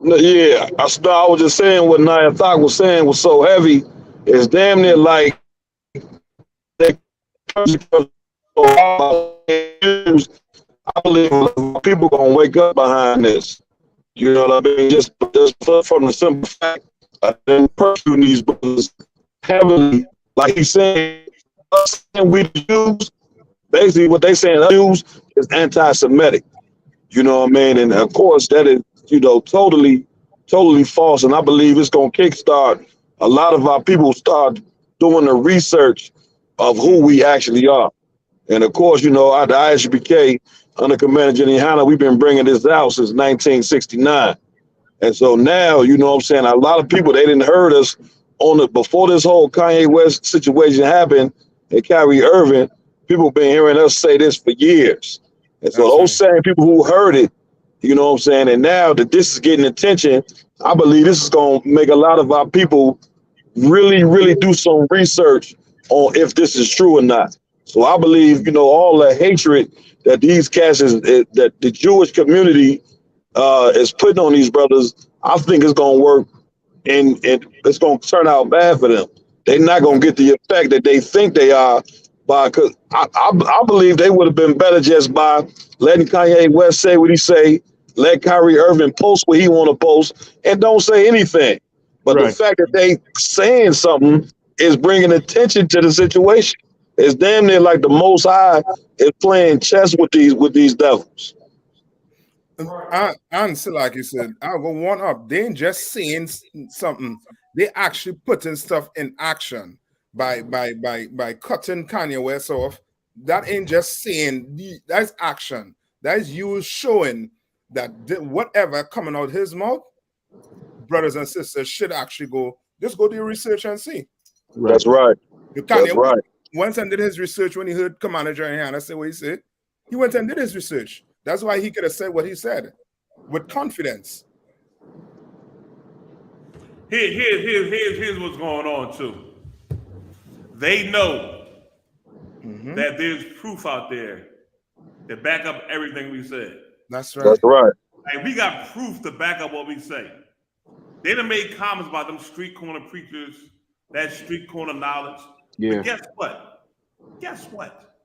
No, yeah, I was just saying what Nia thought was saying was so heavy. It's damn near like I believe people gonna wake up behind this. You know what I mean? Just from the simple fact of them persecuting these brothers heavily, like he's saying, us saying we the Jews. Basically, what they saying Jews is anti-Semitic. You know what I mean? And of course, that is totally false. And I believe it's gonna kickstart a lot of our people start doing the research of who we actually are. And of course, at the I.S.U.P.K. under Commander GEN.YAHANNA, we've been bringing this out since 1969. And so now, a lot of people, they didn't heard us before this whole Kanye West situation happened and Kyrie Irving, people been hearing us say this for years. And so those same people who heard it, and now that this is getting attention, I believe this is going to make a lot of our people really, really do some research on if this is true or not. So I believe, all the hatred that these cats that the Jewish community is putting on these brothers, I think it's going to work and it's going to turn out bad for them. They're not going to get the effect that they think they are. Because I believe they would have been better just by letting Kanye West say what he say, let Kyrie Irving post what he want to post, and don't say anything. But the fact that they saying something is bringing attention to the situation. It's damn near like the Most High is playing chess with these devils. And so like you said, I'll go one up. They ain't just saying something. They actually putting stuff in action by cutting Kanye West off. That ain't just saying, that's action. That is you showing that whatever coming out his mouth, brothers and sisters should actually just go do your research and see. That's right. Kanye went and did his research when he heard Commander GEN.YAHANNA say what he said. He went and did his research. That's why he could have said what he said with confidence. Here's what's going on too. They know that there's proof out there that back up everything we said. That's right. That's right. Like, we got proof to back up what we say. They done made comments about them street corner preachers, that street corner knowledge. Yeah. But guess what? Guess what?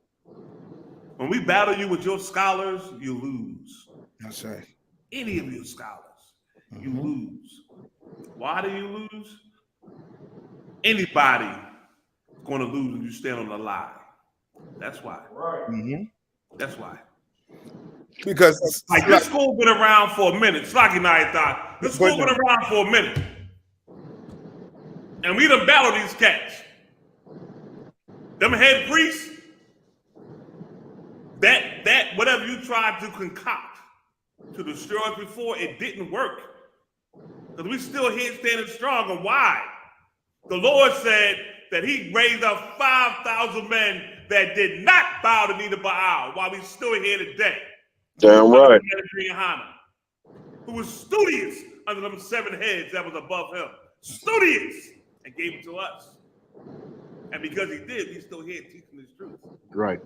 When we battle you with your scholars, you lose. That's right. Any of your scholars, you lose. Why do you lose? Anybody going to lose when you stand on the lie. That's why. Right. That's why. Because like this school been around for a minute. Slocky Night thought this school been around for a minute. And we done battled these cats. Them head priests, that whatever you tried to concoct to destroy us before, it didn't work. Because we still here standing strong. And why? The Lord said that he raised up 5,000 men that did not bow the knee to Baal while we still here today. Damn right. Who was studious under them 7 heads that was above him. Studious. and gave it to us. And because he did, he's still here teaching this truth. Right.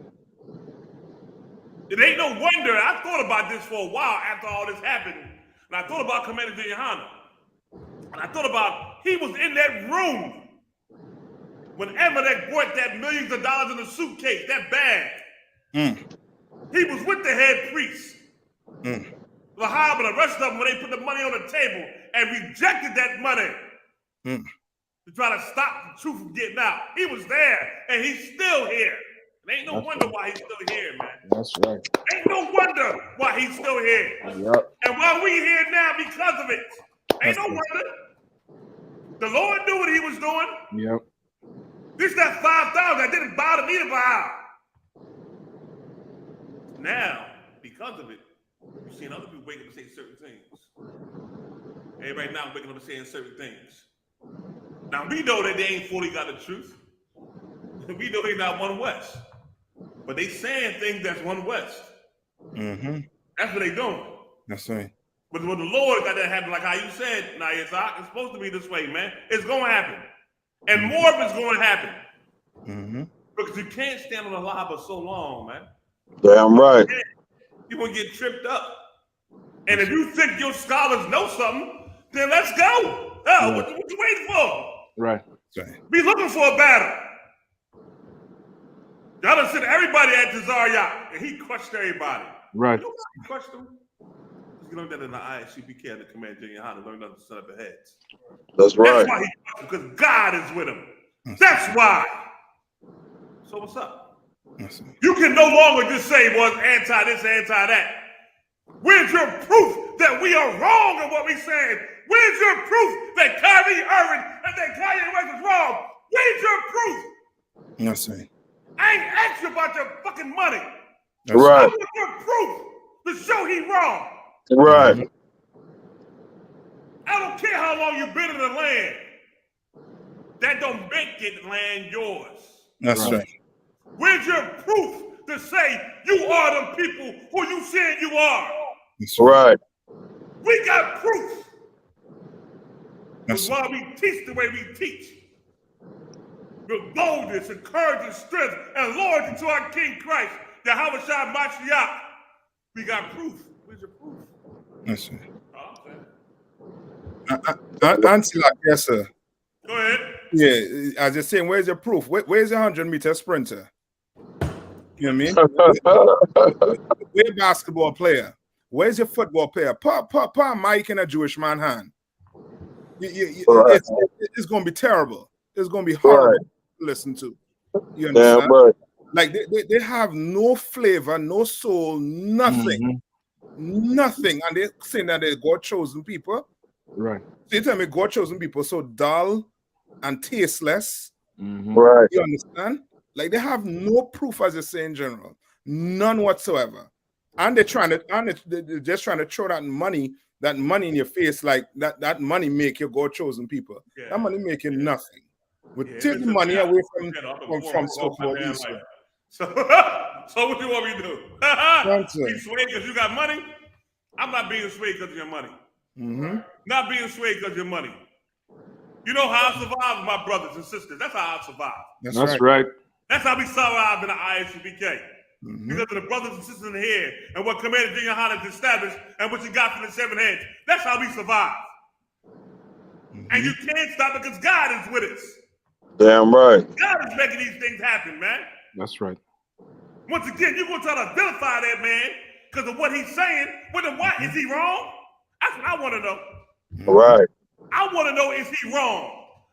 It ain't no wonder. I thought about this for a while after all this happened. And I thought about Commander GEN.YAHANNA. And I thought about, he was in that room when Amalek brought that millions of dollars in a suitcase, that bag. He was with the head priest. Lahab and the rest of them, when they put the money on the table and rejected that money to try to stop the truth from getting out. He was there, and he's still here. And ain't no wonder why he's still here, man. That's right. Ain't no wonder why he's still here. Yep. And why we here now because of it. Ain't no wonder. The Lord knew what he was doing. Yep. This that 5,000 that didn't bother me to buy. Now, because of it, you're seeing other people waking up and saying certain things. Everybody now waking up and saying certain things. Now, we know that they ain't fully got the truth. We know they're not one West. But they saying things that's one West. That's what they doing. That's right. But when the Lord got that happen, like how you said, now it's supposed to be this way, man. It's going to happen. And more of it's going to happen. Because you can't stand on the lie for so long, man. Damn right. You're going to get tripped up. And if you think your scholars know something, then let's go. Oh, what you waiting for? Right. Be looking for a battle. Y'all done sent everybody at Tazariak, and he crushed everybody. Right. You know why he crushed them? You learned that in the I.S.U.P.K. and the Command GEN.YAHANNA, learned that to set up the heads. That's right. That's why he crushed them, because God is with him. That's why. So what's up? You can no longer just say, well, it's anti this, anti that. Where's your proof that we are wrong in what we're saying? Where's your proof that Kyrie, Irving, and that Kanye West is wrong? Where's your proof? That's right. I ain't asked you about your fucking money. That's right. I want your proof to show he wrong. Right. I don't care how long you've been in the land. That don't make it land yours. That's right. Where's your proof to say you are the people who you said you are? That's right. We got proof. That's why we teach the way we teach. With boldness and courage and strength and loyalty to our King Christ, Yahweh Shah Mashiach. We got proof. Where's your proof? That's right. Answer like yes, sir. Go ahead. Yeah, I was just saying, where's your proof? Where's your 100-meter sprinter? You know what I mean? Where's your basketball player? Where's your football player? Put Mike in a Jewish man hand. It's going to be terrible. It's going to be horrible to listen to. You understand? Right. Like they have no flavor, no soul, nothing. Nothing. And they're saying that they're God-chosen people. Right. So you tell me God-chosen people so dull and tasteless. Right. You understand? Like they have no proof, as they say in general. None whatsoever. And they're just trying to throw that money in your face, like that money make you God-chosen people. Yeah. That money make you nothing. We take the money away from so-called Israel. So what do you want me to do? Be swayed because you got money? I'm not being swayed because of your money. Not being swayed because of your money. You know how I survive, my brothers and sisters. That's how I survive. That's right. That's how we survive in the I.S.U.P.K. Because of the brothers and sisters in here and what Commander GEN.YAHANNA has established and what you got from the 7 heads. That's how we survive. And you can't stop it because God is with us. Damn right. God is making these things happen, man. That's right. Once again, you're going to try to vilify that man because of what he's saying. Well, then why? Is he wrong? That's what I want to know. Right. I want to know, is he wrong?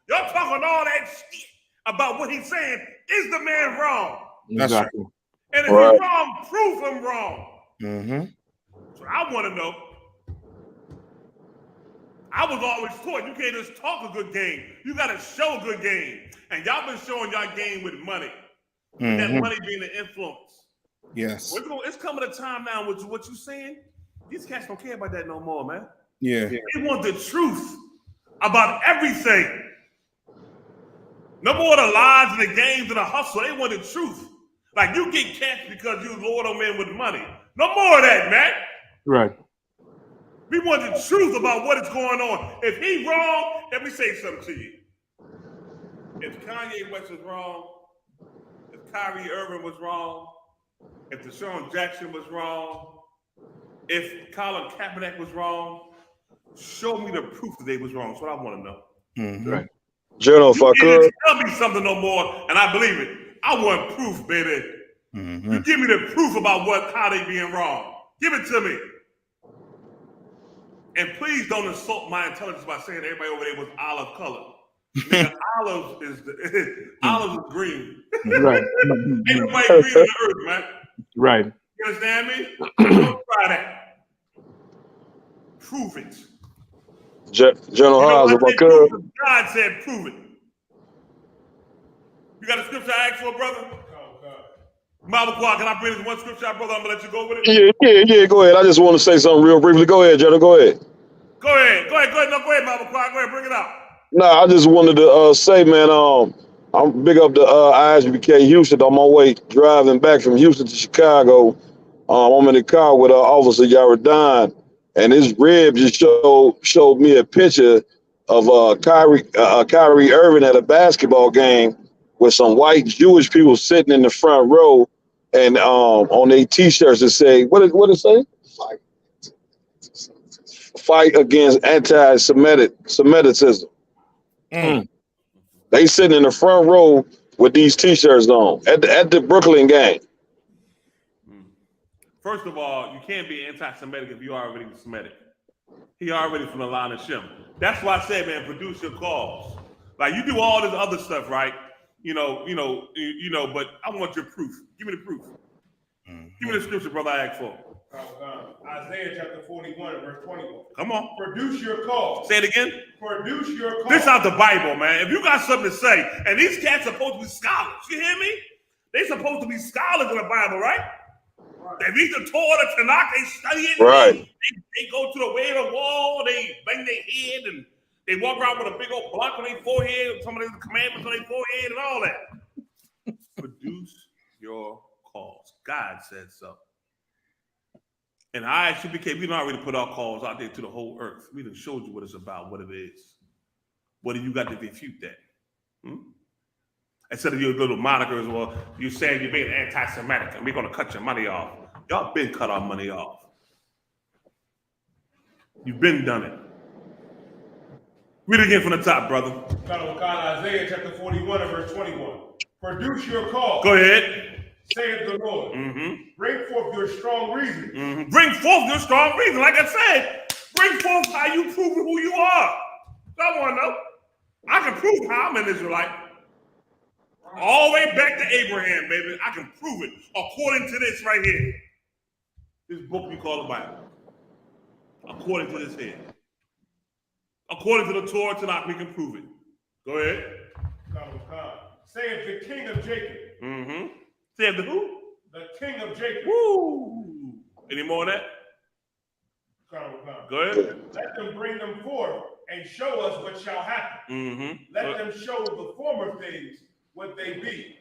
Y'all talking all that shit about what he's saying. Is the man wrong? Exactly. And if he's wrong, prove him wrong. So I want to know. I was always taught you can't just talk a good game. You got to show a good game. And y'all been showing y'all game with money. That money being the influence. Yes. It's coming a time now with what you're saying. These cats don't care about that no more, man. Yeah. They want the truth about everything. No more the lies and the games and the hustle. They want the truth. Like you get catch because you lord on men with money. No more of that, man. Right. We want the truth about what is going on. If he wrong, let me say something to you. If Kanye West was wrong, if Kyrie Irving was wrong, if Deshaun Jackson was wrong, if Colin Kaepernick was wrong, show me the proof that they was wrong. That's what I want to know. Right. General, if I You could. can't tell me something no more, and I believe it. I want proof, baby. You give me the proof about how they being wrong. Give it to me. And please don't insult my intelligence by saying everybody over there was olive color. Nigga, olives is green. Right. Ain't nobody green on the earth, man. Right. You understand me? Don't try that. Prove it. General Haas, if I could. God said prove it. You got a scripture I asked for, brother? Malakwa, can I bring this one scripture, brother? I'm gonna let you go with it. Yeah. Go ahead. I just want to say something real briefly. Go ahead, General. Go ahead. Go ahead. No, go ahead, Malakwa. Go ahead, bring it out. Nah, I just wanted to say, man, I'm big up the I.S.U.P.K. Houston. On my way driving back from Houston to Chicago. I'm in the car with Officer Yaradine, and his rib just showed me a picture of Kyrie Irving at a basketball game with some white Jewish people sitting in the front row, and on their T-shirts it say, what it say? Fight against anti-Semitism. They sitting in the front row with these T-shirts on at the Brooklyn game. First of all, you can't be anti-Semitic if you already Semitic. He already from the line of Shem. That's why I said, man, produce your cause. Like, you do all this other stuff, right? But I want your proof. Give me the proof. Give me the scripture, brother, I asked for. Isaiah chapter 41, verse 21. Come on. Produce your cause. Say it again. Produce your cause. This out the Bible, man. If you got something to say, and these cats are supposed to be scholars, you hear me? They supposed to be scholars in the Bible, right? They read the Torah, the Tanakh, they study it. Right. They go to the way of the wall, they bang their head, and they walk around with a big old block on their forehead, some of the commandments on their forehead, and all that. Produce your cause. God said so. And I.S.U.P.K, we done already put our calls out there to the whole earth. We done showed you what it's about, what it is. What do you got to refute that? Instead of your little monikers, well, you saying you're being anti-Semitic and we're going to cut your money off. Y'all been cut our money off. You've been done it. Read it again from the top, brother. Isaiah chapter 41 and verse 21. Produce your cause. Go ahead. Saith the Lord. Bring forth your strong reason. Bring forth your strong reason. Like I said, bring forth how you prove who you are. I want to know. I can prove how I'm an Israelite. All the way back to Abraham, baby. I can prove it according to this right here. This book we call the Bible. According to this here. According to the Torah Tanakh, we can prove it. Go ahead. Saith the King of Jacob. Saith the who? The King of Jacob. Woo! Any more of that? Go ahead. Let them bring them forth and show us what shall happen. Let them show the former things what they be,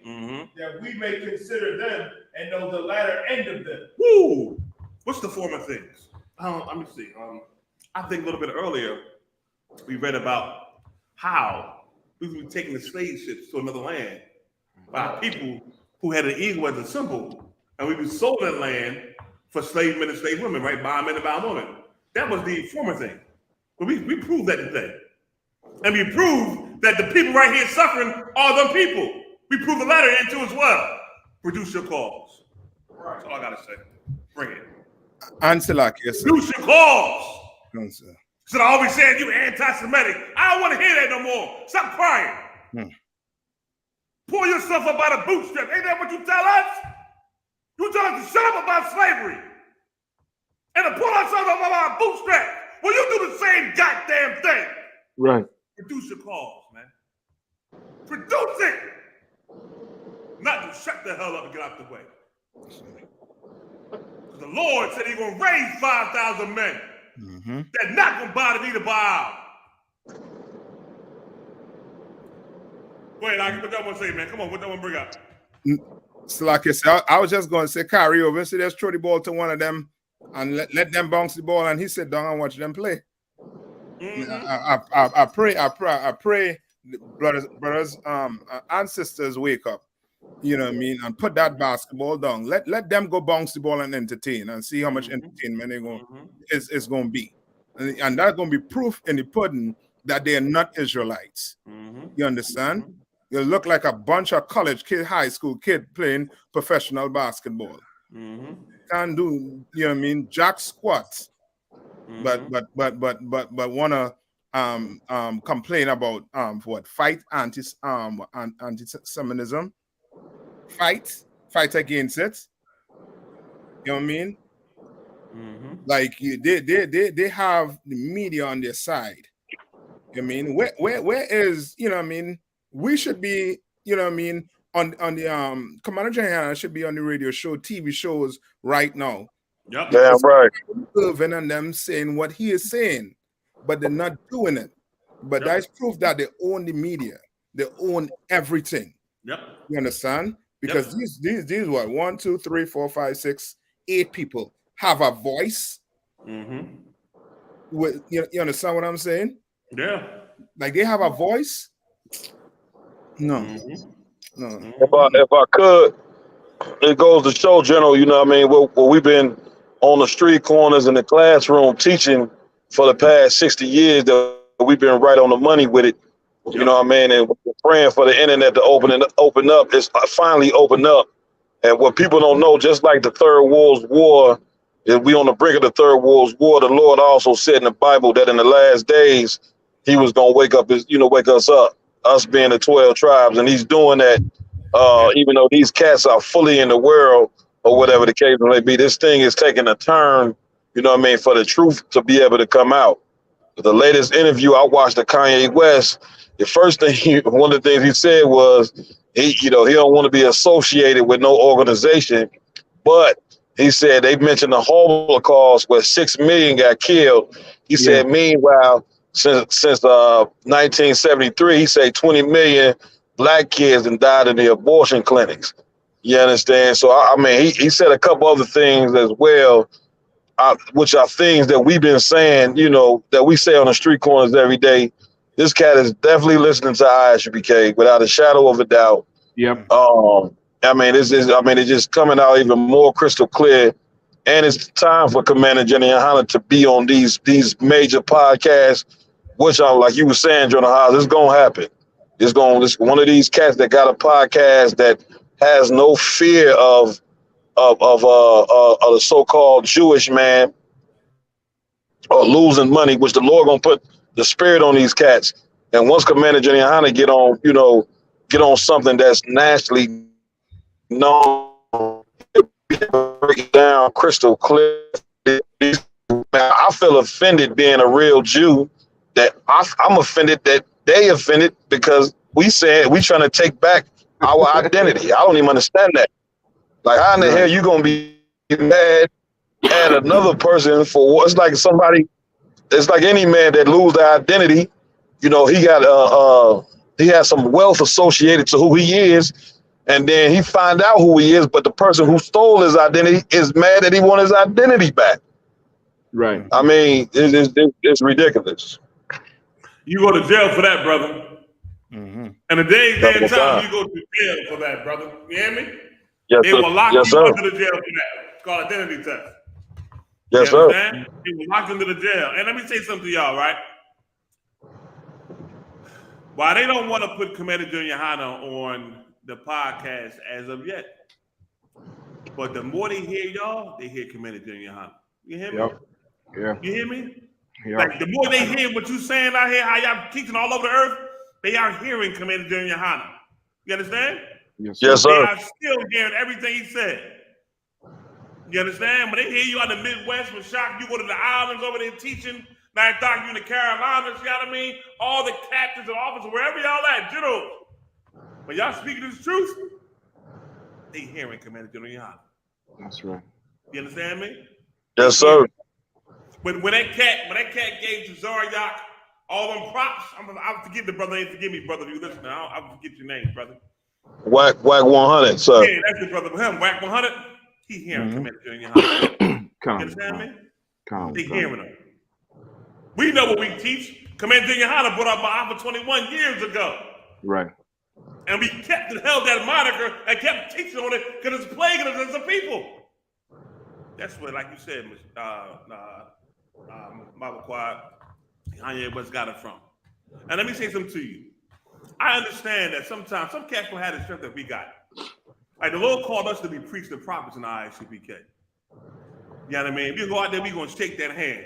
that we may consider them and know the latter end of them. Woo! What's the former things? Let me see. I think a little bit earlier, we read about how we were taking the slave ships to another land by people who had an eagle as a symbol, and we were sold that land for slave men and slave women, right? Bond men and bond women. That was the former thing. But we proved that today. And we proved that the people right here suffering are them people. We proved the latter end too as well. Produce your cause. That's all I gotta say. Bring it. Answer like yes. Produce your cause. Answer. So I always said you anti-Semitic. I don't want to hear that no more. Stop crying. Pull yourself up by the bootstrap. Ain't that what you tell us? You tell us to shut up about slavery and to pull ourselves up by our bootstrap. Well, you do the same goddamn thing. Right. Produce your cause, man. Produce it. Not to shut the hell up and get out the way. The Lord said he's going to raise 5,000 men. They're not going to bow the knee to Baal. Go ahead, what that one say, man? Come on, what that one bring up? So like I said, I was just going to say Kyrie over. So just throw the ball to one of them and let them bounce the ball, and he sit down and watch them play. I pray brothers, and sisters, wake up. You know what I mean? And put that basketball down. Let them go bounce the ball and entertain and see how much entertainment they're going is going to be. And that's going to be proof in the pudding that they are not Israelites. You understand? You look like a bunch of college kid, high school kid playing professional basketball. Can't do, you know what I mean, jack squats. But wanna complain about what? Fight anti-Semitism. Fight against it. You know what I mean? Like they have the media on their side. You know what I mean? Where is, you know what I mean? We should be, you know what I mean, on the Commander GEN.YAHANNA should be on the radio show, TV shows right now. Yep. Damn right. Irving and them saying what he is saying, but they're not doing it. But that's proof that they own the media. They own everything. Yep. You understand? Because these what 1, 2, 3, 4, 5, 6, 8 people have a voice. With you understand what I'm saying? Yeah. Like they have a voice. No. No. If I could, it goes to show, General, you know what I mean, what we've been on the street corners in the classroom teaching for the past 60 years, that we've been right on the money with it. You know what I mean? And we're praying for the internet to open up. It's finally opened up. And what people don't know, just like the Third World War, is we on the brink of the Third World War, the Lord also said in the Bible that in the last days, he was going to wake us up, us being the 12 tribes. And he's doing that, even though these cats are fully in the world or whatever the case may be. This thing is taking a turn, you know what I mean, for the truth to be able to come out. The latest interview I watched of Kanye West, the first thing, one of the things he said was, he don't want to be associated with no organization, but he said they mentioned the Holocaust where 6 million got killed. He said, meanwhile, since 1973, he said 20 million black kids and died in the abortion clinics. You understand? So I mean, he said a couple other things as well, which are things that we've been saying, you know, that we say on the street corners every day. This cat is definitely listening to I.S.U.P.K without a shadow of a doubt. Yep. I mean, it's just coming out even more crystal clear. And it's time for Commander GEN.YAHANNA to be on these major podcasts, which are, like you were saying, Jonah House, it's gonna happen. It's one of these cats that got a podcast that has no fear of the so-called Jewish man or losing money, which the Lord gonna put the spirit on these cats. And once Commander GEN.YAHANNA get on something that's nationally known, break it down crystal clear. I feel offended being a real Jew that I'm offended that they offended because we said we trying to take back our identity. I don't even understand that. Like, how in the hell you gonna be mad at another person for what? It's like somebody. It's like any man that lose their identity. You know, he has some wealth associated to who he is, and then he find out who he is. But the person who stole his identity is mad that he want his identity back. Right. I mean, it's ridiculous. You go to jail for that, brother. And the day and time you go to jail for that, brother. You hear me? Yes, they sir. will lock Yes, you sir. into the jail for that. It's called identity theft. Yes, you sir. Understand? They will lock into the jail. And let me say something to y'all, right? Why they don't want to put Commander GEN.YAHANNA on the podcast as of yet. But the more they hear y'all, they hear Commander GEN.YAHANNA. You hear me? Yep. Yeah. You hear me? Yep. Like the more they hear what you saying out here, how y'all teaching all over the earth, they are hearing Commander GEN.YAHANNA. You understand? Yes, sir. They are still hearing everything he said. You understand? When they hear you out in the Midwest with shock, you go to the islands over there teaching. Now I thought you in the Carolinas, you know what I mean? All the captains and officers, wherever y'all at, generals. When y'all speaking this truth, they hearing Commander GEN.YAHANNA. That's right. You understand me? Yes, sir. When that cat gave to Zaryak all them props, I'll forget the brother. Forgive me, brother. If you listen, I'll forget your name, brother. Whack 100, sir. Yeah, that's the brother. Him, Whack 100. He hearing Commander GEN.YAHANNA. You understand me? They hearing him. We know what we teach. Commander GEN.YAHANNA brought up my Alpha 21 years ago. Right. And we kept and held that moniker and kept teaching on it because it's plaguing us as a people. That's what, like you said, Mama Quad, Kanye West got it from. And let me say something to you. I understand that sometimes some cats don't have the strength that we got. Like the Lord called us to be priests and prophets in the I.S.U.P.K. You know what I mean? If you go out there, we're going to shake that hand.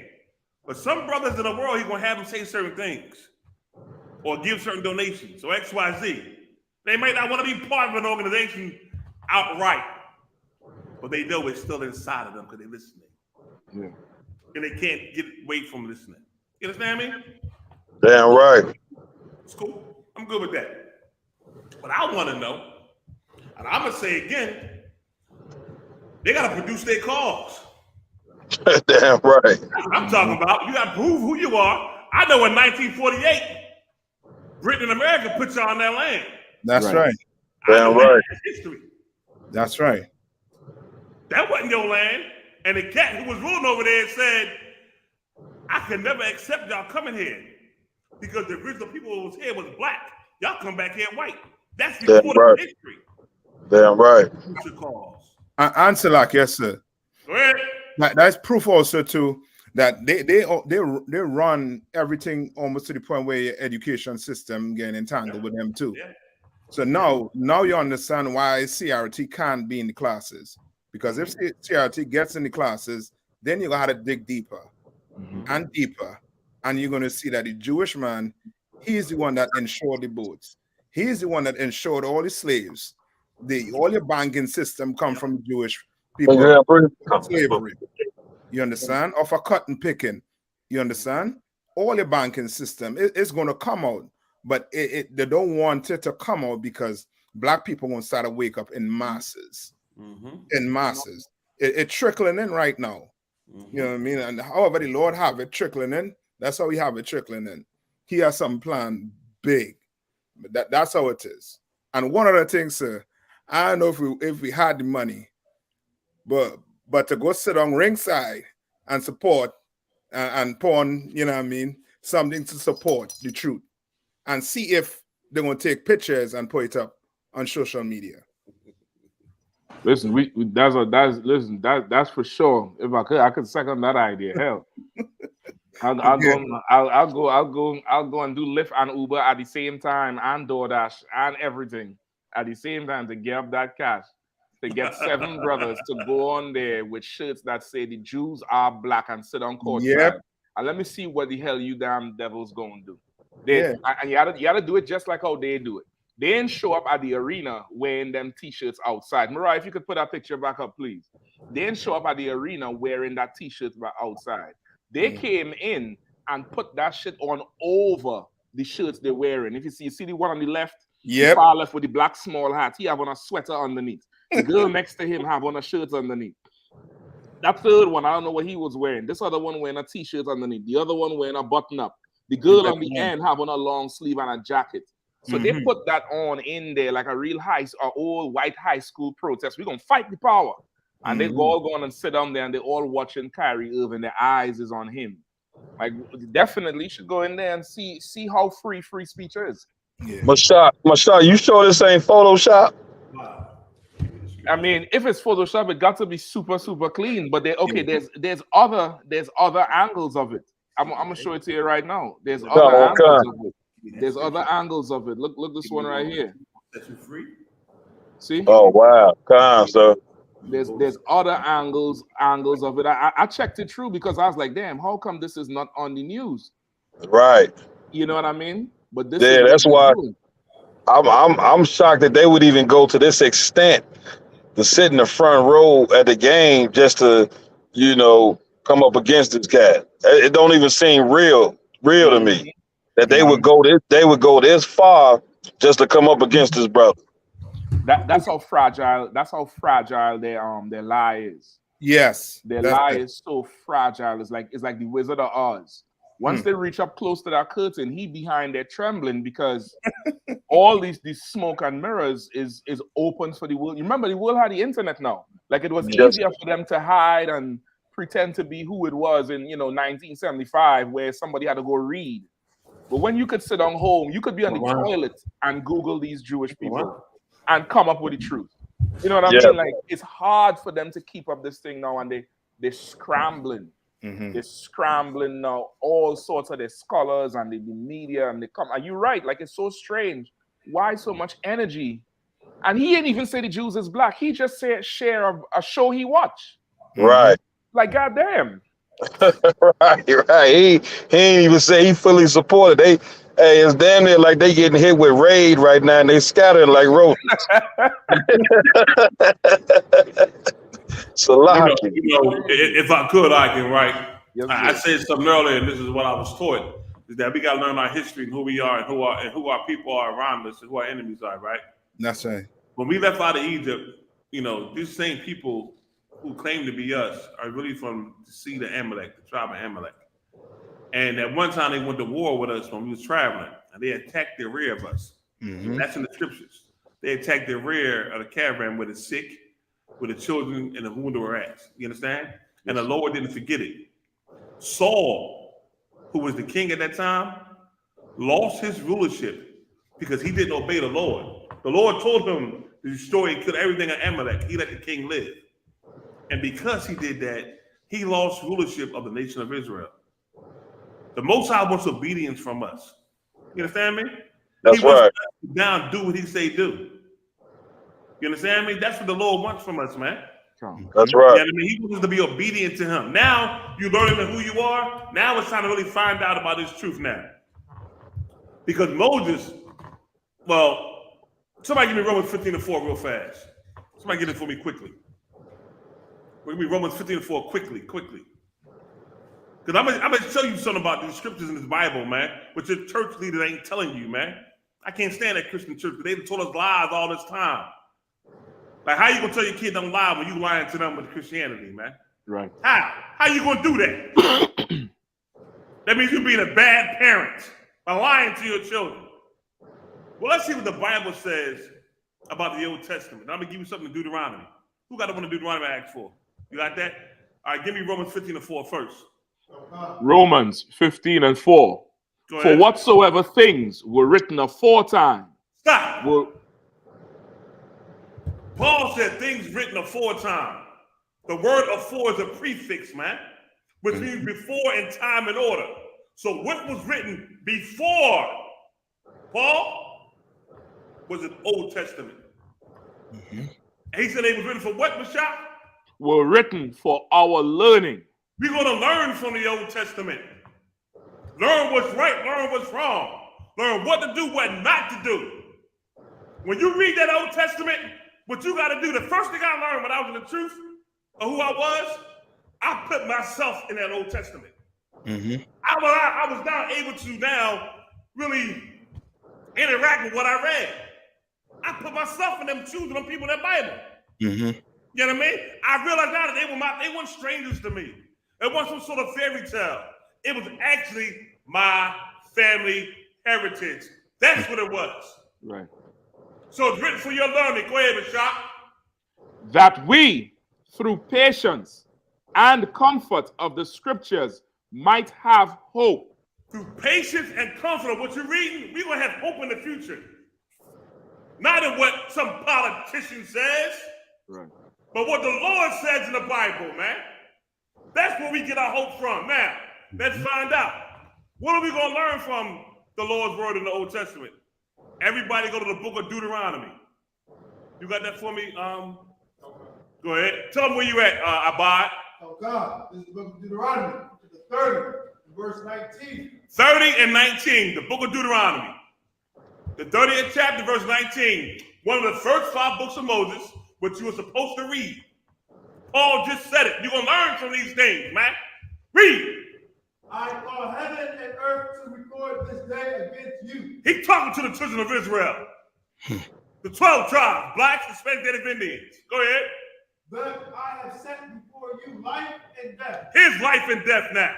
But some brothers in the world, he's going to have them say certain things or give certain donations or X, Y, Z. They might not want to be part of an organization outright, but they know it's still inside of them because they're listening. Yeah. And they can't get away from listening. You understand me? Damn right. It's cool. I'm good with that. But I want to know, and I'm going to say again, they got to produce their cause. Damn right. I'm talking about, you got to prove who you are. I know in 1948, Britain and America put you on that land. That's right. Damn right. History. That's right. That wasn't your land. And the cat who was ruling over there said, I can never accept y'all coming here because the original people who was here was black. Y'all come back here white. That's recorded history. Damn right. Anselak, yes, sir. Go ahead. That's proof also too that they run everything almost to the point where your education system getting entangled with them too. Yeah. So now you understand why CRT can't be in the classes, because if CRT gets in the classes, then you're gonna have to dig deeper and deeper, and you're gonna see that the Jewish man, he's the one that ensured the boats. He's the one that ensured all the slaves. All your banking system come from Jewish people. Slavery. You understand? Or for cotton picking. You understand? All your banking system it's going to come out, but they don't want it to come out because black people won't start to wake up in masses. In masses. It's trickling in right now. You know what I mean? And however the Lord have it trickling in, that's how we have it trickling in. He has some plan big. But that's how it is. And one other thing, sir, I don't know if we had the money, but to go sit on ringside and support and pawn, you know what I mean, something to support the truth and see if they're going to take pictures and put it up on social media. Listen, that's for sure. If I could second that idea. Hell, I'll go and do Lyft and Uber at the same time and DoorDash and everything at the same time to get up that cash. To get 7 brothers to go on there with shirts that say the Jews are black and sit on court side. And let me see what the hell you damn devils gonna do. And you gotta do it just like how they do it. They didn't show up at the arena wearing them t-shirts outside. Mariah, if you could put that picture back up, please. They didn't show up at the arena wearing that t-shirt outside. They came in and put that shit on over the shirts they're wearing. If you see the one on the left, the far left with the black small hat, he have on a sweater underneath. The girl next to him have on a shirt underneath. That third one, I don't know what he was wearing. This other one wearing a t-shirt underneath. The other one wearing a button-up. The girl on the end have on a long sleeve and a jacket. So they put that on in there like a real old white high school protest. We're going to fight the power. And they all going and sit down there and they're all watching Kyrie Irving. Their eyes is on him. Like, definitely should go in there and see how free speech is. Mashak, you sure this ain't Photoshop? I mean, if it's Photoshop, it got to be super clean. But there's other angles of it. I'm gonna show it to you right now. There's other angles of it. There's other angles of it. Look this one right here. That's free. See? Oh wow, come on, sir. There's other angles of it. I checked it through because I was like, damn, how come this is not on the news? Right. You know what I mean? But this that's why I'm shocked that they would even go to this extent to sit in the front row at the game just to, come up against this cat. It don't even seem real to me that they would go this far just to come up against this brother. That's how fragile their lie is. Yes. Their lie is so fragile. It's like the Wizard of Oz. Once they reach up close to that curtain, he behind there trembling because all these smoke and mirrors is open for the world. You remember the world had the internet now. Like it was easier for them to hide and pretend to be who it was in 1975, where somebody had to go read. But when you could sit on home, you could be on the toilet and Google these Jewish people and come up with the truth. You know what I mean? Like, it's hard for them to keep up this thing now, and they're scrambling. They're scrambling now, all sorts of their scholars and the media, and they come. And you're right, like, it's so strange. Why so much energy? And he didn't even say the Jews is black. He just said share of a show he watched. Right. Like, goddamn. right. He ain't even say he fully supported. Hey, it's damn near like they getting hit with raid right now, and they scattering like roaches. So, if I could, I can, right? I said something earlier, and this is what I was taught, is that we got to learn our history and who we are and who our people are around us and who our enemies are, right? That's right. When we left out of Egypt, these same people who claim to be us are really from the seed of Amalek, the tribe of Amalek. And at one time they went to war with us when we was traveling, and they attacked the rear of us. That's in the scriptures. They attacked the rear of the caravan with the sick, with the children, and the wounded were at. You understand? And the Lord didn't forget it. Saul, who was the king at that time, lost his rulership because he didn't obey the Lord. The Lord told him to destroy and kill everything in Amalek. He let the king live. And because he did that, he lost rulership of the nation of Israel. The Most High wants obedience from us. You understand me? That's he wants right. us to down, do what he say do. You understand me? That's what the Lord wants from us, man. That's right. Yeah, I mean, he wants us to be obedient to him. Now you're learning who you are. Now it's time to really find out about this truth now. Because Moses, somebody give me Romans 15:4 real fast. Somebody get it for me quickly. We're going to be Romans 15:4 quickly. Because I'm going to show you something about these scriptures in this Bible, man, which your church leader ain't telling you, man. I can't stand that Christian church, because they've told us lies all this time. Like, how you going to tell your kid don't lie when you lying to them with Christianity, man? Right. How you going to do that? That means you're being a bad parent by lying to your children. Well, let's see what the Bible says about the Old Testament. I'm going to give you something to Deuteronomy. Who got the one to Deuteronomy I asked for? You got that? All right, give me Romans 15:4 first. Romans 15:4. For whatsoever things were written aforetime. Stop. Paul said things written aforetime. The word afore is a prefix, man, which means before in time and order. So what was written before Paul was an Old Testament. And he said it was written for what, Mashak? Were written for our learning. We're going to learn from the Old Testament. Learn what's right, learn what's wrong. Learn what to do, what not to do. When you read that Old Testament, what you got to do, the first thing I learned when I was in the truth of who I was, I put myself in that Old Testament. I was now able to now really interact with what I read. I put myself in them shoes of them people in that Bible. You know what I mean? I realized now that they weren't strangers to me. It wasn't some sort of fairy tale. It was actually my family heritage. That's what it was. Right. So it's written for your learning. Go ahead, Mashak. That we, through patience and comfort of the scriptures, might have hope. Through patience and comfort of what you're reading, we're going to have hope in the future. Not in what some politician says, right, but what the Lord says in the Bible, man. That's where we get our hope from. Now, let's find out. What are we going to learn from the Lord's word in the Old Testament? Everybody go to the book of Deuteronomy. You got that for me? Go ahead. Tell them where you at, Abad. Oh, God. This is the book of Deuteronomy, the 30, verse 19. 30 and 19, the book of Deuteronomy. The 30th chapter, verse 19. One of the first 5 books of Moses, which you were supposed to read. Paul just said it. You're going to learn from these things, man. Read. I call heaven and earth to record this day against you. He's talking to the children of Israel. The 12 tribes, blacks, Hispanic, Native Indians. Go ahead. But I have set before you life and death. Here's life and death now.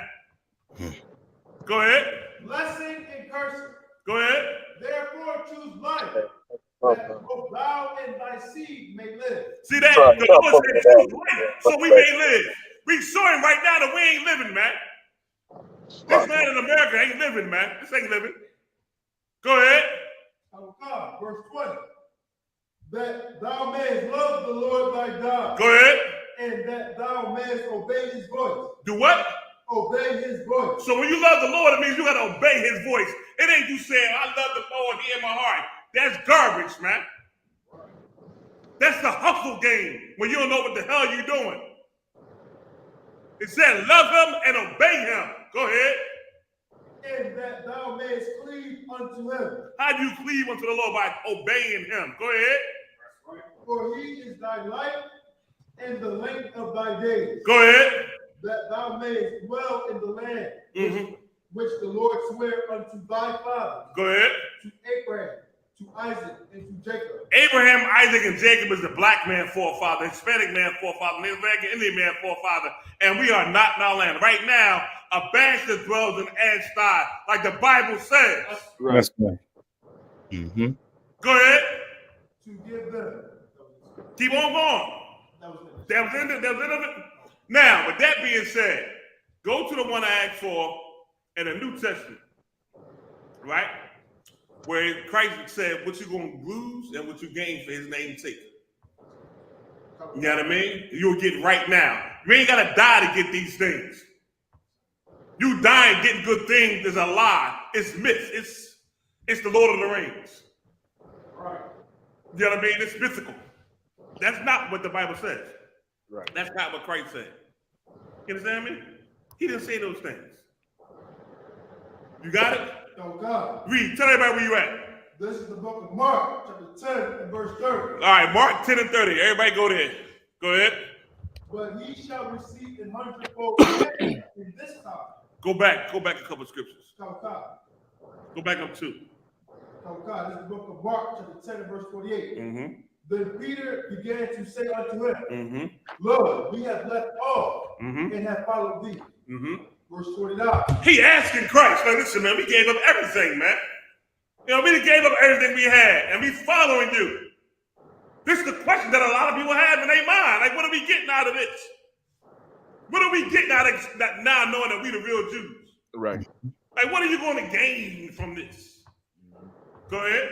Go ahead. Blessing and cursing. Go ahead. Therefore choose life, that both thou and thy seed may live. See that? The Lord said choose life, so we may live. We showing right now that we ain't living, man. This man in America ain't living, man. This ain't living. Go ahead. Oh God, verse 20. That thou mayest love the Lord thy God. Go ahead. And that thou mayest obey his voice. Do what? Obey his voice. So when you love the Lord, it means you got to obey his voice. It ain't you saying, I love the Lord, he in my heart. That's garbage, man. That's the hustle game when you don't know what the hell you're doing. It said, love him and obey him. Go ahead. And that thou mayest cleave unto him. How do you cleave unto the Lord? By obeying him. Go ahead. For he is thy life and the length of thy days. Go ahead. That thou mayest dwell in the land which the Lord sware unto thy fathers. Go ahead. To Abraham, to Isaac, and to Jacob. Abraham, Isaac, and Jacob is the black man forefather, Hispanic man forefather, Native American Indian man forefather, and we are not in our land. Right now, a bastard dwells in Ashdod, like the Bible says. Right. That's right. Mm-hmm. Go ahead. To give them. Keep on going. That was the end of it. Now, with that being said, go to the one I asked for in the New Testament, right? Where Christ said, what you going to lose and what you gain for his name's sake. You know what I mean? You'll get right now. You ain't got to die to get these things. You dying getting good things is a lie. It's myth. It's the Lord of the Rings. Right. You know what I mean? It's mythical. That's not what the Bible says. Right. That's not what Christ said. You understand me? He didn't say those things. You got it? Oh God. Read. Tell everybody where you at. This is the book of Mark, chapter 10 and verse 30. All right, Mark 10 and 30. Everybody go there. Go ahead. But he shall receive in hundredfold in this time. Go back a couple of scriptures. Oh God. Go back up 2. Oh God. This is the book of Mark, chapter 10 and verse 48. Mm-hmm. Then Peter began to say unto him, Mm-hmm. Lord, we have left all Mm-hmm. and have followed thee. Mm-hmm. Verse 29. He asking Christ, now listen, man, we gave up everything, man. You know, we gave up everything we had, and we following you. This is the question that a lot of people have in their mind. Like, what are we getting out of this? What are we getting out of that now knowing that we the real Jews? Right. Like, what are you going to gain from this? Go ahead.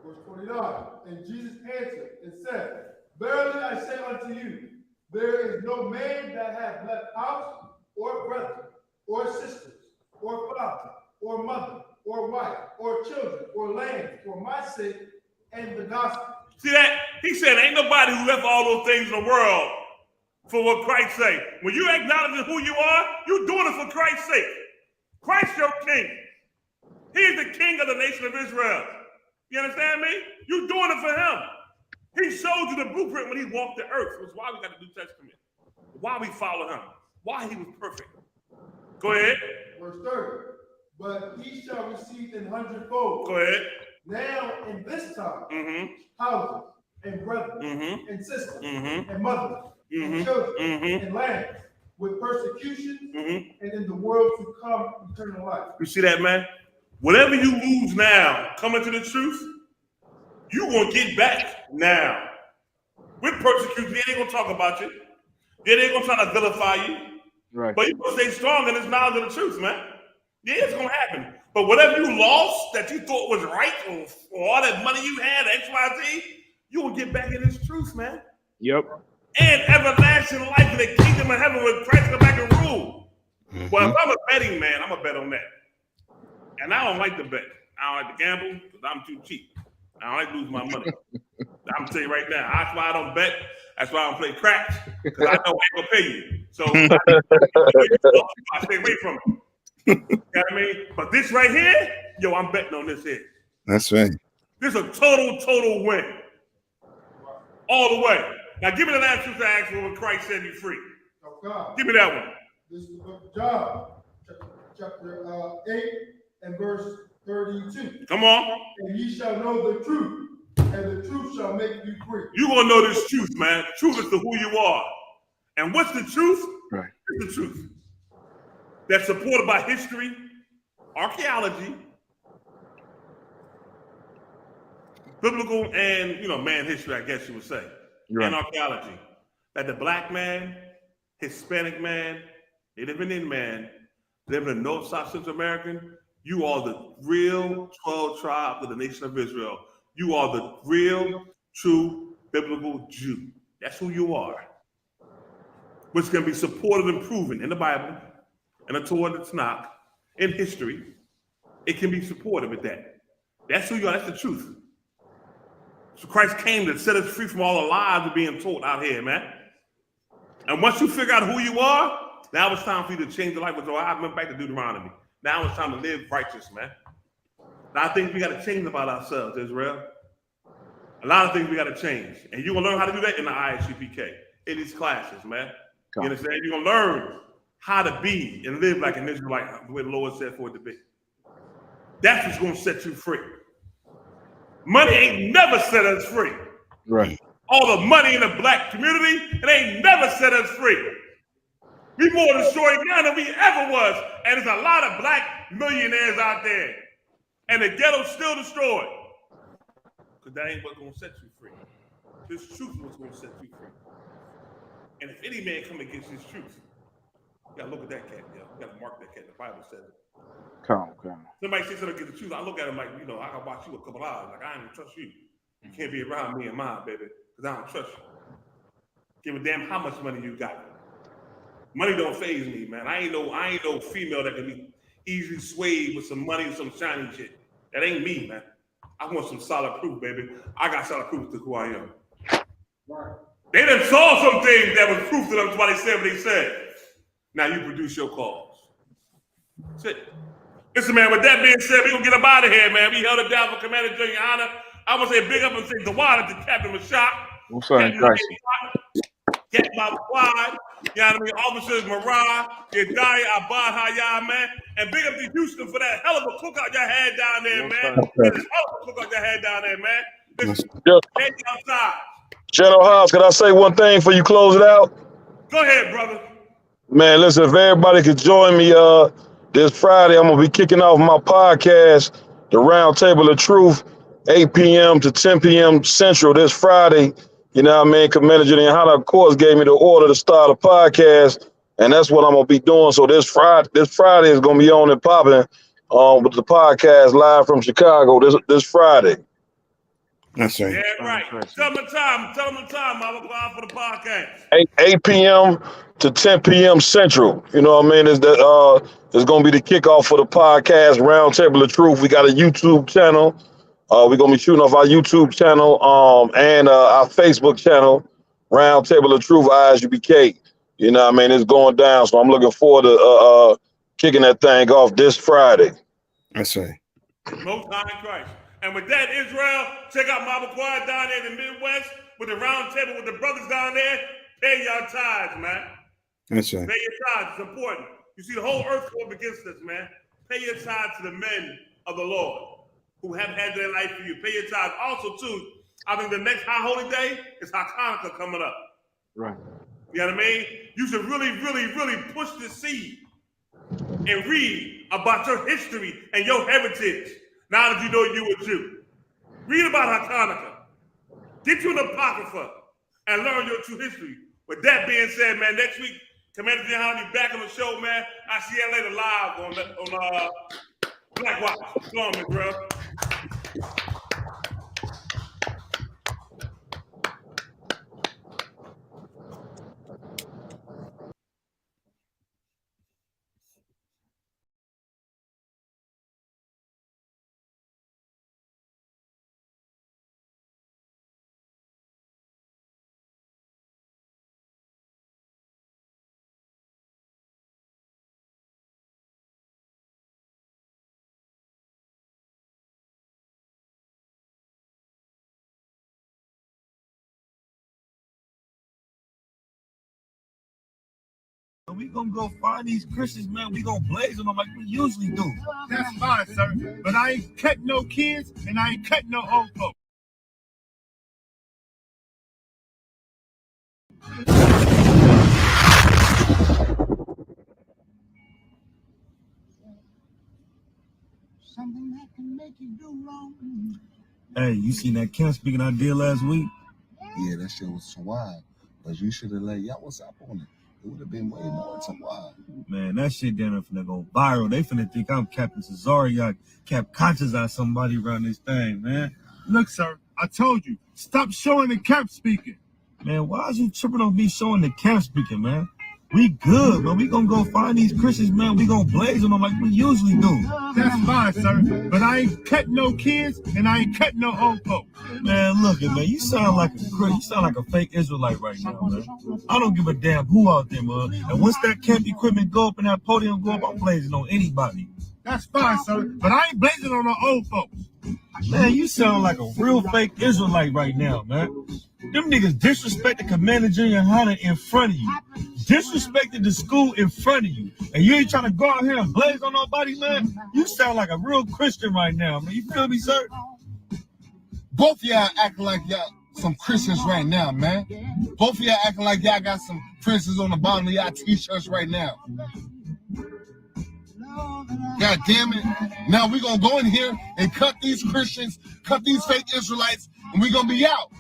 Verse 29. And Jesus answered and said, Verily I say unto you, there is no man that hath left house, or brethren, or sisters, or father, or mother, or wife, or children, or land, for my sake and the gospel. See that? He said, ain't nobody who left all those things in the world for what Christ say. When you acknowledge who you are, you're doing it for Christ's sake. Christ your king. He's the king of the nation of Israel. You understand me? You're doing it for him. He showed you the blueprint when he walked the earth. That's why we got the New Testament. Why we follow him. Why he was perfect. Go ahead. Verse 30. But he shall receive in hundredfold. Go ahead. Now in this time, Mm-hmm. houses and brethren Mm-hmm. and sisters Mm-hmm. and mothers Mm-hmm. and children Mm-hmm. and lands with persecution Mm-hmm. and in the world to come eternal life. You see that, man? Whatever you lose now, coming to the truth, you gonna get back now. With persecution, they ain't gonna talk about you. They ain't gonna try to vilify you. Right. But you gonna stay strong in this knowledge of the truth, man. Yeah, it's gonna happen. But whatever you lost that you thought was right, or all that money you had, XYZ, you will get back in this truth, man. Yep. And everlasting life in the kingdom of heaven with Christ come back and rule. Mm-hmm. Well, if I'm a betting man, I'm gonna bet on that. And I don't like to bet. I don't like to gamble because I'm too cheap. I don't like to lose my money. I'm gonna tell you right now. That's why I don't bet. That's why I don't play craps, because I know I ain't gonna pay you. So I stay away from it. You know what I mean? But this right here, yo, I'm betting on this here. That's right. This is a total win. All the way. Now give me the last truth I asked for when Christ set you free. Oh God. Give me that one. This is the book of John, chapter 8 and verse 32. Come on. And ye shall know the truth, and the truth shall make you free. You're gonna know this truth, man. The truth is to who you are. And what's the truth? Right. It's the truth. That's supported by history, archaeology, biblical, and man history, I guess you would say. Right. And archaeology. That the black man, Hispanic man, Native Indian man living in North, South, Central American, you are the real 12 tribes of the nation of Israel. You are the real, true, biblical Jew. That's who you are. Which can be supported and proven in the Bible, in the Torah, the Tanakh, in history. It can be supported with that. That's who you are. That's the truth. So Christ came to set us free from all the lies we're being taught out here, man. And once you figure out who you are, now it's time for you to change your life. So I went back to Deuteronomy. Now it's time to live righteous, man. Now I think we got to change about ourselves, Israel. A lot of things we got to change. And you're going to learn how to do that in the I.S.U.P.K, in these classes, man. You understand? You're going to learn how to be and live like an Israelite, the way the Lord said for it to be. That's what's going to set you free. Money ain't never set us free. Right. All the money in the black community, it ain't never set us free. We more destroyed now than we ever was. And there's a lot of black millionaires out there. And the ghetto's still destroyed. Because that ain't what's going to set you free. This truth is what's going to set you free. And if any man come against this truth, you got to look at that cat, yo. You got to mark that cat. The Bible says it. Come. Somebody says something against the truth. I look at him like, I got to watch you a couple hours. Like, I ain't gonna trust you. You can't be around me and mine, baby, because I don't trust you. Give a damn how much money you got. Money don't faze me, man. I ain't no female that can be easily swayed with some money and some shiny shit. That ain't me, man. I want some solid proof, baby. I got solid proof to who I am. Right. They done saw some things that was proof to them. That's why they said what they said. Now you produce your cause. That's it. Listen, man, with that being said, we're going to get up out of here, man. We held it down for Commander GEN.YAHANNA. I want to say big up and say Dawada to Captain Mashak. What's up, Christ? Captain Mawad, you know what I mean? Officers Marah, Yedaya Abad Hayah, man. And big up to Houston for that hell of a cookout y'all had down there, man. That is hell of a cookout y'all had down there, man. Listen, stay outside. General Hobbs, can I say one thing before you close it out? Go ahead, brother. Man, listen, if everybody could join me this Friday, I'm going to be kicking off my podcast, The Round Table of Truth, 8 p.m. to 10 p.m. Central this Friday. You know what I mean? Commander GEN.YAHANNA, of course, gave me the order to start a podcast, and that's what I'm going to be doing. So this Friday is going to be on and popping with the podcast live from Chicago this Friday. That's right. Yeah, right. Tell them the time, Mama Cloud, for the podcast. 8 p.m. to 10 p.m. Central. You know what I mean? It's going to be the kickoff for the podcast, Round Table of Truth. We got a YouTube channel. We're going to be shooting off our YouTube channel and our Facebook channel, Round Table of Truth, I.S.U.P.K. You know what I mean? It's going down. So I'm looking forward to kicking that thing off this Friday. That's right. Most High in Christ. And with that, Israel, check out Mama Quad down there in the Midwest with the round table with the brothers down there. Pay your tithes, man. That's right. Pay your tithes. It's important. You see, the whole earth come up against us, man. Pay your tithes to the men of the Lord who have had their life for you. Pay your tithes. Also, too, I think the next high holy day is Hanukkah coming up. Right. You know what I mean? You should really, really, really push the seed and read about your history and your heritage. Now that you know you a Jew, read about Hanukkah. Get you an apocrypha and learn your true history. With that being said, man, next week, Commander GEN.YAHANNA be back on the show, man. I see you later live on Black Watch. Go on, man, bro. We gonna go find these Christians, man. We gonna blaze them like we usually do. That's fine, sir. But I ain't cutting no kids and I ain't cutting no old folks. Something that can make you do wrong. Hey, you seen that Kemp speaking I did last week? Yeah, that shit was wild. But you should have let y'all what's up on it. It would have been way more to why. Man, that shit damn it finna go viral. They finna think I'm Captain Cesare, Cap Conscious on somebody around this thing, man. Look, sir, I told you, stop showing the cap speaking. Man, why is you tripping on me showing the cap speaking, man? We good, man. We gonna go find these Christians, man. We gonna blaze them like we usually do. That's fine, sir. But I ain't cutting no kids and I ain't cutting no old folks. Man, look it, man. You sound like a fake Israelite right now, man. I don't give a damn who out there, man. And once that camp equipment go up and that podium go up, I'm blazing on anybody. That's fine, sir. But I ain't blazing on the old folks. Man, you sound like a real fake Israelite right now, man. Them niggas disrespected Commander GEN.YAHANNA in front of you. Disrespected the school in front of you. And you ain't trying to go out here and blaze on nobody, man. You sound like a real Christian right now, man. You feel me, sir? Both of y'all acting like y'all some Christians right now, man. Both of y'all acting like y'all got some princes on the bottom of y'all t-shirts right now. God damn it. Now we're going to go in here and cut these Christians, cut these fake Israelites, and we're going to be out.